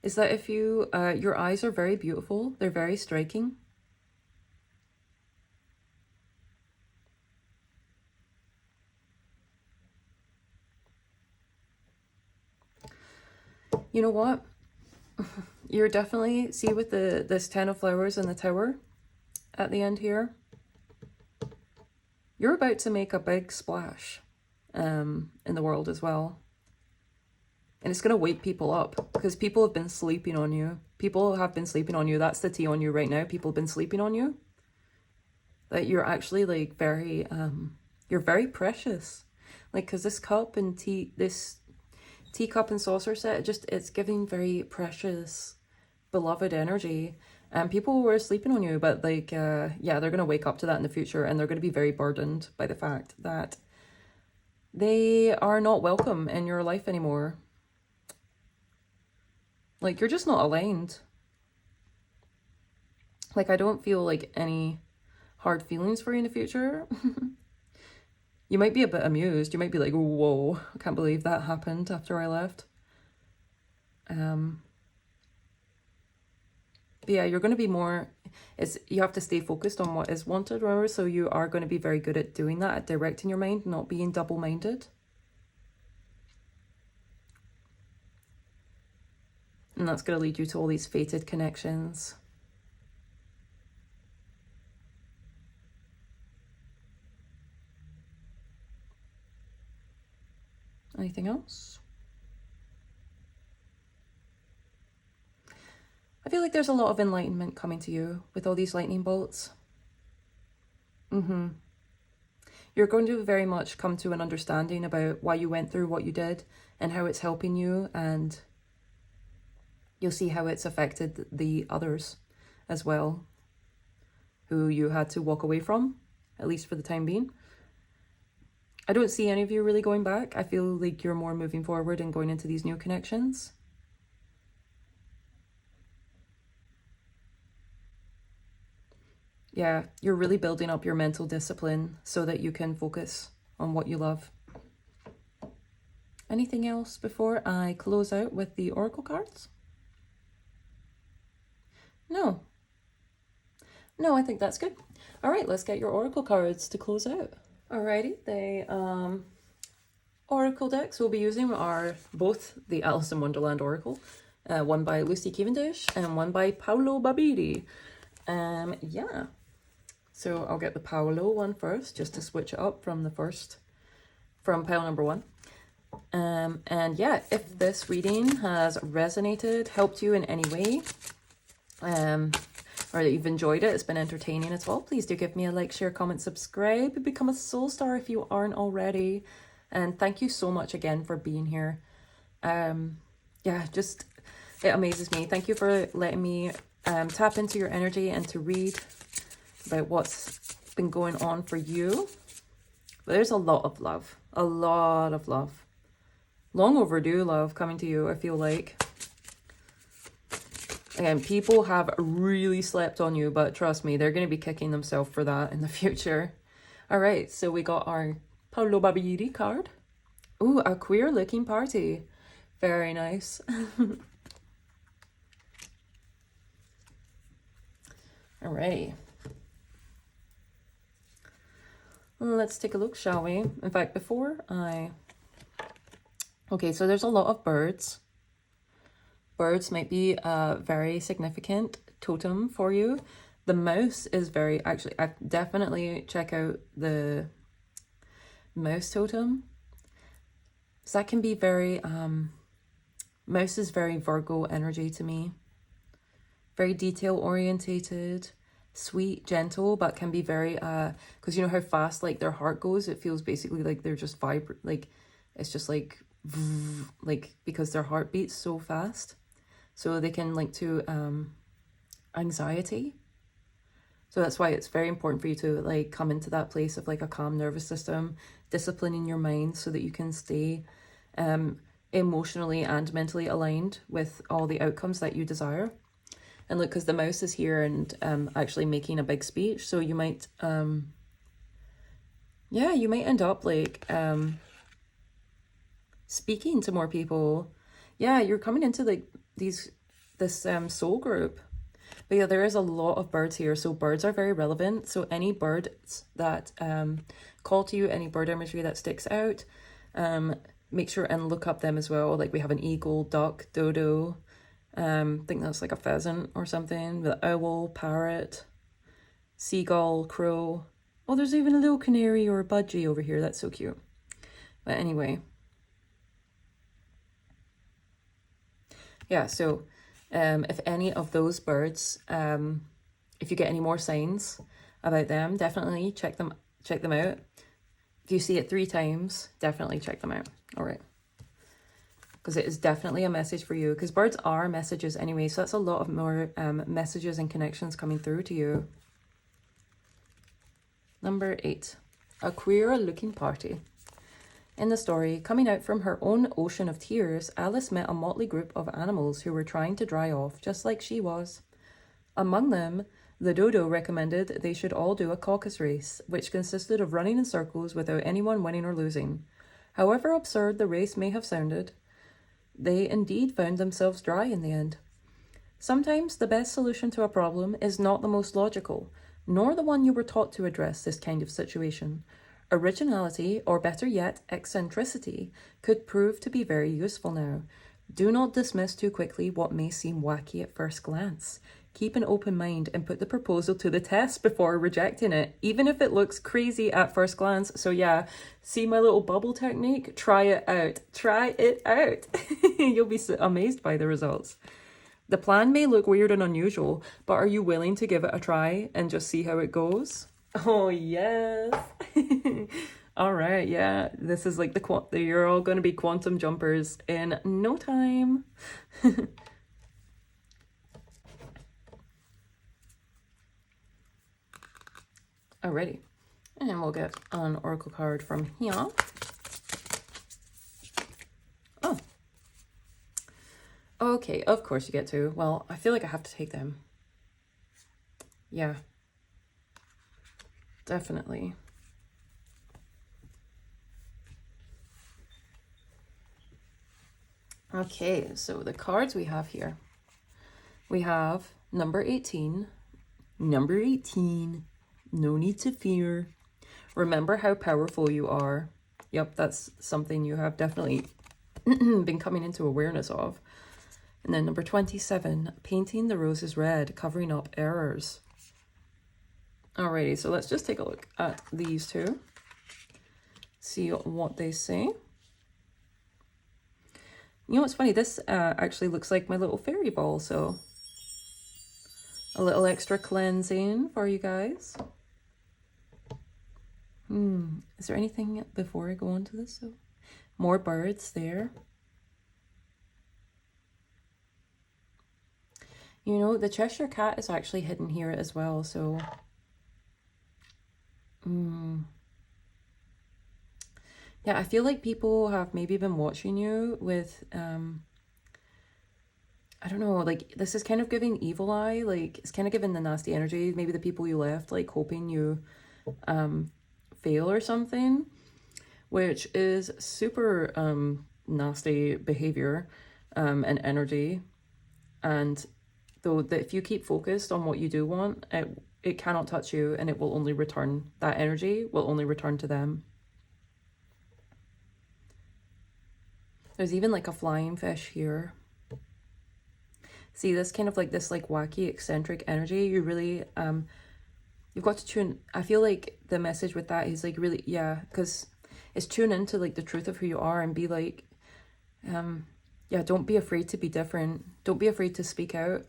is that if you, your eyes are very beautiful, they're very striking. You know what? You're definitely, see with this 10 of flowers and the tower at the end here, you're about to make a big splash in the world as well. And it's going to wake people up because people have been sleeping on you. People have been sleeping on you. That's the tea on you right now. People have been sleeping on you. That you're actually like very, you're very precious. Like, because this cup and this teacup and saucer set, it's giving very precious, beloved energy. And people were sleeping on you, but like, yeah, they're going to wake up to that in the future and they're going to be very burdened by the fact that they are not welcome in your life anymore. Like, you're just not aligned. Like, I don't feel like any hard feelings for you in the future. You might be a bit amused. You might be like, whoa, I can't believe that happened after I left. But yeah, you're going to be more, you have to stay focused on what is wanted, remember? So you are going to be very good at doing that, at directing your mind, not being double-minded. And that's going to lead you to all these fated connections. Anything else? I feel like there's a lot of enlightenment coming to you with all these lightning bolts. You're going to very much come to an understanding about why you went through what you did and how it's helping you, and you'll see how it's affected the others as well, who you had to walk away from, at least for the time being. I don't see any of you really going back. I feel like you're more moving forward and going into these new connections. Yeah, you're really building up your mental discipline so that you can focus on what you love. Anything else before I close out with the oracle cards? No. No, I think that's good. All right, let's get your oracle cards to close out. Alrighty, the oracle decks we'll be using are both the Alice in Wonderland oracle, one by Lucy Cavendish and one by Paolo Babidi. Yeah. So I'll get the Paolo one first, just to switch it up from pile number one. And yeah, if this reading has resonated, helped you in any way, or that you've enjoyed it, it's been entertaining as well, please do give me a like, share, comment, subscribe, become a soul star if you aren't already. And thank you so much again for being here. Yeah, just, it amazes me. Thank you for letting me tap into your energy and to read about what's been going on for you. There's a lot of love. A lot of love. Long overdue love coming to you, I feel like. And people have really slept on you, but trust me, they're going to be kicking themselves for that in the future. All right, so we got our Paolo Babiri card. Ooh, a queer looking party. Very nice. Alrighty. Let's take a look, shall we? In fact, before I... Okay, so there's a lot of birds. Birds might be a very significant totem for you. The mouse is very... Actually, I definitely check out the mouse totem. So that can be very... mouse is very Virgo energy to me. Very detail orientated, sweet, gentle, but can be very... Because you know how fast like their heart goes? It feels basically like they're just like... It's just like... because their heart beats so fast. So they can link to anxiety. So that's why it's very important for you to like come into that place of like a calm nervous system, disciplining your mind so that you can stay emotionally and mentally aligned with all the outcomes that you desire. And look, because the mouse is here and actually making a big speech, so you might yeah, you might end up like speaking to more people. Yeah, you're coming into like this soul group. But yeah, there is a lot of birds here, so birds are very relevant. So any birds that call to you, any bird imagery that sticks out, make sure and look up them as well. Like we have an eagle, duck, dodo, I think that's like a pheasant or something, the owl, parrot, seagull, crow. Oh, there's even a little canary or a budgie over here. That's so cute. But anyway, yeah, so if any of those birds, if you get any more signs about them, definitely check them out. If you see it 3 times, definitely check them out. All right. Because it is definitely a message for you. Because birds are messages anyway, so that's a lot of more messages and connections coming through to you. Number 8, a queer looking party. In the story, coming out from her own ocean of tears, Alice met a motley group of animals who were trying to dry off, just like she was. Among them, the dodo recommended they should all do a caucus race, which consisted of running in circles without anyone winning or losing. However absurd the race may have sounded, they indeed found themselves dry in the end. Sometimes the best solution to a problem is not the most logical, nor the one you were taught to address this kind of situation. Originality, or better yet, eccentricity, could prove to be very useful now. Do not dismiss too quickly what may seem wacky at first glance. Keep an open mind and put the proposal to the test before rejecting it, even if it looks crazy at first glance. So yeah, see my little bubble technique? Try it out. Try it out. You'll be amazed by the results. The plan may look weird and unusual, but are you willing to give it a try and just see how it goes? Oh, yes. All right, yeah. This is like you're all going to be quantum jumpers in no time. Alrighty. And we'll get an oracle card from here. Oh. Okay, of course you get to. Well, I feel like I have to take them. Yeah. Definitely. Okay, so the cards we have here. We have number 18. Number 18. No need to fear. Remember how powerful you are. Yep, that's something you have definitely been coming into awareness of. And then number 27. Painting the roses red, covering up errors. Alrighty, so let's just take a look at these two. See what they say. You know what's funny? This actually looks like my little fairy ball, so a little extra cleansing for you guys. Is there anything before I go on to this though? More birds there. You know, the Cheshire Cat is actually hidden here as well, so... Yeah, I feel like people have maybe been watching you with, I don't know, like, this is kind of giving evil eye, like, it's kind of giving the nasty energy, maybe the people you left, like, hoping you fail or something, which is super nasty behavior and energy. And though that if you keep focused on what you do want, it cannot touch you, and it will only return, that energy will only return to them. There's even like a flying fish here. See, this kind of like this like wacky eccentric energy, you really you've got to tune. I feel like the message with that is like really, yeah, because it's tune into like the truth of who you are and be like, yeah, don't be afraid to be different. Don't be afraid to speak out.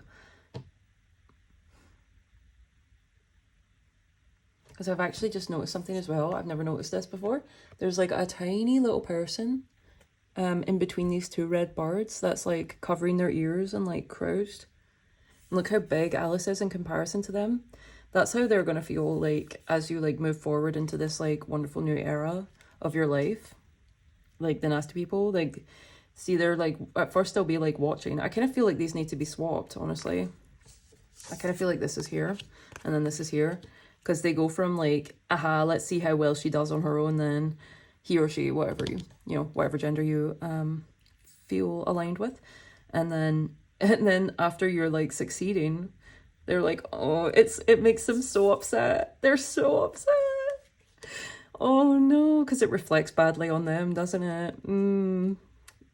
Because I've actually just noticed something as well. I've never noticed this before. There's like a tiny little person in between these two red birds that's like covering their ears and like crouched. And look how big Alice is in comparison to them. That's how they're going to feel like as you like move forward into this like wonderful new era of your life. Like the nasty people, like, see, they're like, at first they'll be like watching. I kind of feel like these need to be swapped, honestly. I kind of feel like this is here and then this is here. Because they go from like, aha, let's see how well she does on her own, then he or she, whatever you know, whatever gender you feel aligned with. And then after you're like succeeding, they're like, oh, it makes them so upset. They're so upset. Oh no, because it reflects badly on them, doesn't it?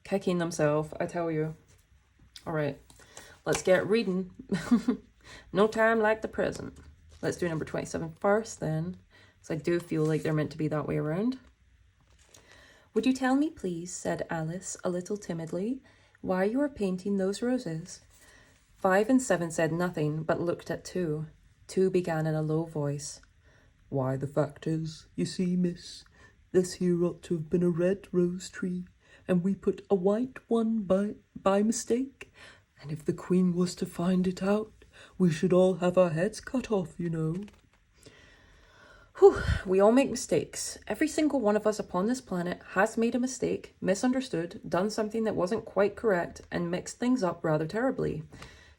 Kicking themselves, I tell you. All right, let's get reading. No time like the present. Let's do number 27 first then, because I do feel like they're meant to be that way around. Would you tell me, please, said Alice, a little timidly, why you are painting those roses? 5 and 7 said nothing, but looked at 2. 2 began in a low voice. Why, the fact is, you see, miss, this here ought to have been a red rose tree, and we put a white one by mistake, and if the Queen was to find it out, we should all have our heads cut off, you know. Whew, we all make mistakes. Every single one of us upon this planet has made a mistake, misunderstood, done something that wasn't quite correct, and mixed things up rather terribly.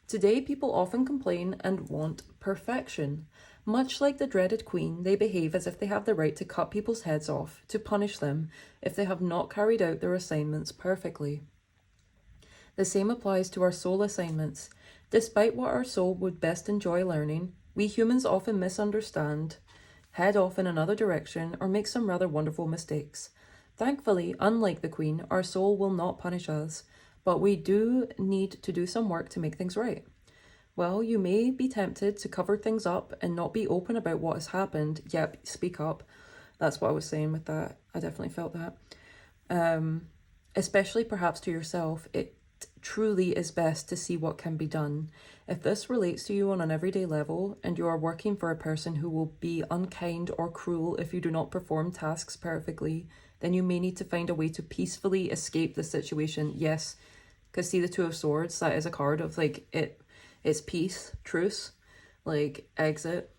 Today, people often complain and want perfection. Much like the dreaded Queen, they behave as if they have the right to cut people's heads off, to punish them, if they have not carried out their assignments perfectly. The same applies to our soul assignments. Despite what our soul would best enjoy learning, we humans often misunderstand, head off in another direction, or make some rather wonderful mistakes. Thankfully, unlike the Queen, our soul will not punish us, but we do need to do some work to make things right. Well, you may be tempted to cover things up and not be open about what has happened. Yep, speak up. That's what I was saying with that. I definitely felt that. Especially perhaps to yourself. It truly is best to see what can be done. If this relates to you on an everyday level and you are working for a person who will be unkind or cruel if you do not perform tasks perfectly, then you may need to find a way to peacefully escape the situation. Yes, because see the Two of Swords, that is a card of like it's peace, truce, like exit.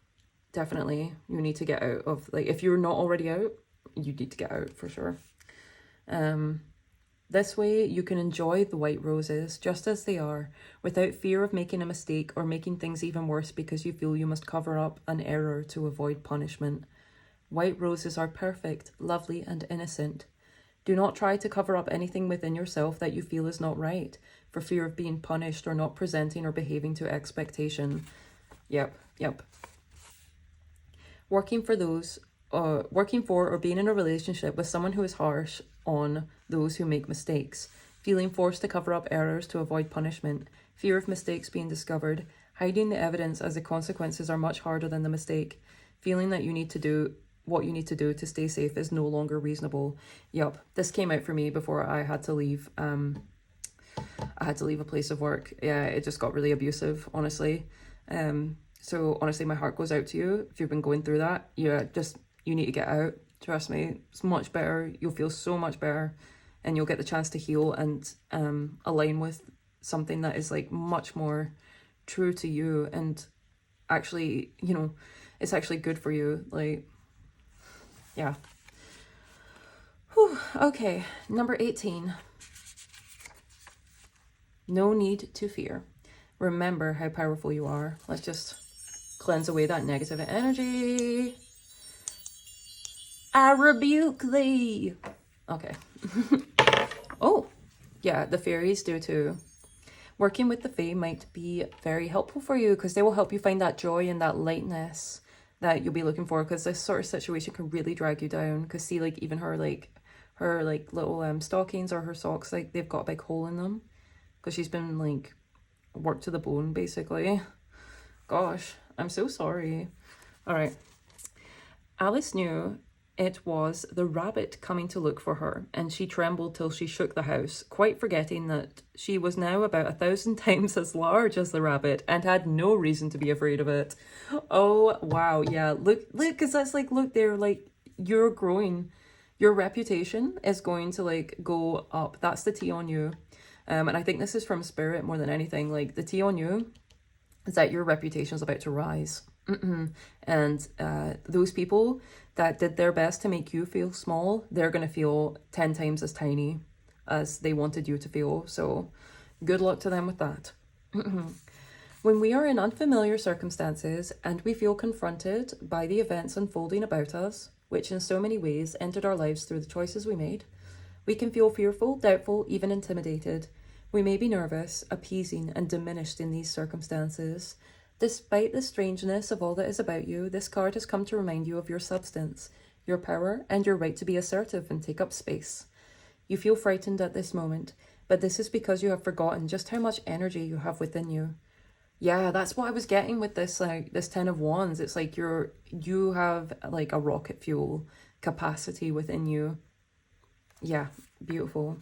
Definitely you need to get out of, like, if you're not already out, you need to get out for sure. This way, you can enjoy the white roses just as they are, without fear of making a mistake or making things even worse because you feel you must cover up an error to avoid punishment. White roses are perfect, lovely, and innocent. Do not try to cover up anything within yourself that you feel is not right, for fear of being punished or not presenting or behaving to expectation. Yep. Working for or being in a relationship with someone who is harsh on those who make mistakes, feeling forced to cover up errors to avoid punishment, fear of mistakes being discovered, hiding the evidence as the consequences are much harder than the mistake, feeling that you need to do what you need to do to stay safe is no longer reasonable. Yup, this came out for me before I had to leave. I had to leave a place of work. Yeah, it just got really abusive, honestly. So honestly, my heart goes out to you if you've been going through that. You need to get out. Trust me, it's much better. You'll feel so much better. and you'll get the chance to heal and align with something that is like much more true to you, and actually, you know, it's actually good for you. Like, yeah. Whew. Okay, number 18. No need to fear. Remember how powerful you are. Let's just cleanse away that negative energy. I rebuke thee. Okay. Oh, yeah, the fairies do too. Working with the fae might be very helpful for you because they will help you find that joy and that lightness that you'll be looking for, because this sort of situation can really drag you down. Because see, like, even her little stockings or her socks, like, they've got a big hole in them because she's been like worked to the bone basically. Gosh, I'm so sorry. All right. Alice knew it was the rabbit coming to look for her, and she trembled till she shook the house, quite forgetting that she was now about 1,000 times as large as the rabbit and had no reason to be afraid of it. Oh, wow. Yeah, look, because that's like, look, they're like, you're growing. Your reputation is going to like go up. That's the tea on you. And I think this is from Spirit more than anything. Like, the tea on you is that your reputation is about to rise. And those people that did their best to make you feel small, they're going to feel 10 times as tiny as they wanted you to feel. So good luck to them with that. When we are in unfamiliar circumstances and we feel confronted by the events unfolding about us, which in so many ways entered our lives through the choices we made, we can feel fearful, doubtful, even intimidated. We may be nervous, appeasing, and diminished in these circumstances. Despite the strangeness of all that is about you, this card has come to remind you of your substance, your power, and your right to be assertive and take up space. You feel frightened at this moment, but this is because you have forgotten just how much energy you have within you. Yeah, that's what I was getting with this, like, this 10 of Wands. It's like you have like a rocket fuel capacity within you. Yeah, beautiful.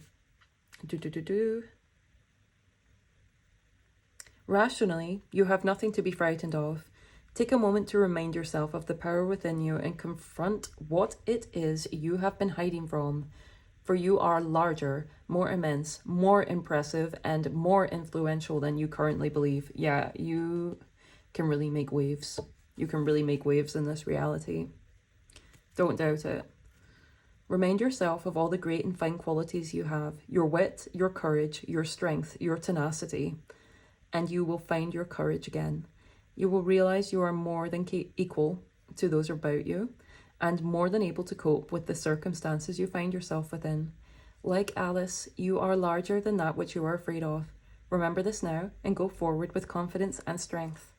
Rationally, you have nothing to be frightened of. Take a moment to remind yourself of the power within you and confront what it is you have been hiding from. For you are larger, more immense, more impressive, and more influential than you currently believe. Yeah, you can really make waves. You can really make waves in this reality. Don't doubt it. Remind yourself of all the great and fine qualities you have. Your wit, your courage, your strength, your tenacity. And you will find your courage again. You will realize you are more than equal to those about you, and more than able to cope with the circumstances you find yourself within. Like Alice, you are larger than that which you are afraid of. Remember this now, and go forward with confidence and strength.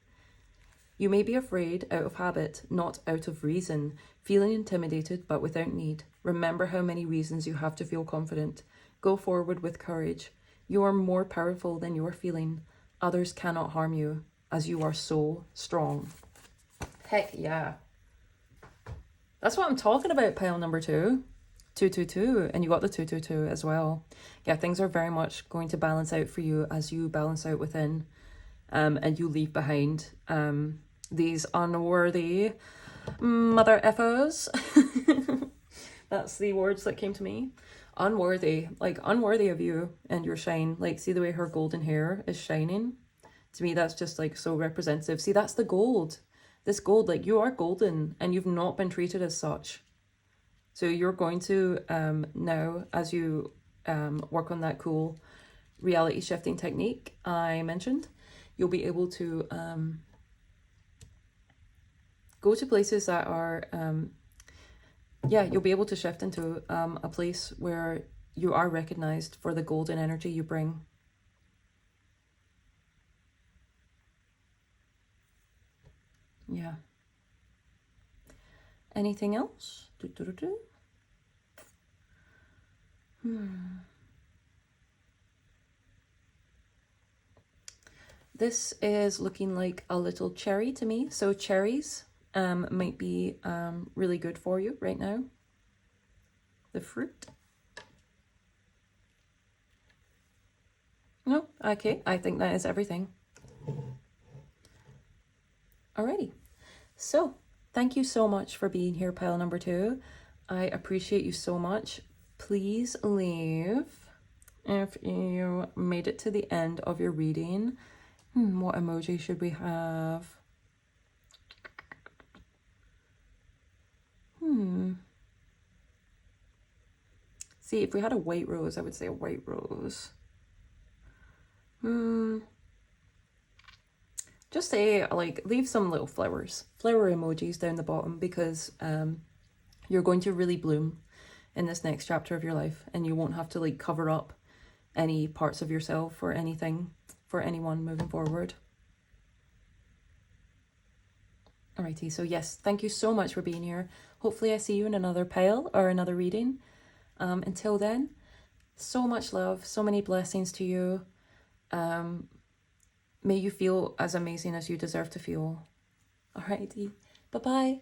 You may be afraid out of habit, not out of reason, feeling intimidated but without need. Remember how many reasons you have to feel confident. Go forward with courage. You are more powerful than you are feeling. Others cannot harm you, as you are so strong. Heck yeah. That's what I'm talking about, pile number 2. 222, and you got the 222 as well. Yeah, things are very much going to balance out for you as you balance out within, and you leave behind these unworthy mother effers. That's the words that came to me. Unworthy, like unworthy of you and your shine. Like, see the way her golden hair is shining? To me, that's just like so representative. See, that's the gold. This gold, like, you are golden and you've not been treated as such. So you're going to now, as you work on that cool reality shifting technique I mentioned, you'll be able to go to places that are you'll be able to shift into a place where you are recognized for the golden energy you bring. Yeah. Anything else? This is looking like a little cherry to me. So cherries might be really good for you right now. The fruit. No, okay, I think that is everything. Alrighty, so thank you so much for being here, pile number 2. I appreciate you so much. please leave if you made it to the end of your reading. What emoji should we have? See, if we had a white rose, I would say a white rose. Just say, like, leave some little flower emojis down the bottom, because you're going to really bloom in this next chapter of your life, and you won't have to like cover up any parts of yourself or anything for anyone moving forward. Alrighty, so yes, thank you so much for being here. Hopefully I see you in another pile or another reading. Until then, so much love, so many blessings to you. May you feel as amazing as you deserve to feel. Alrighty, bye-bye.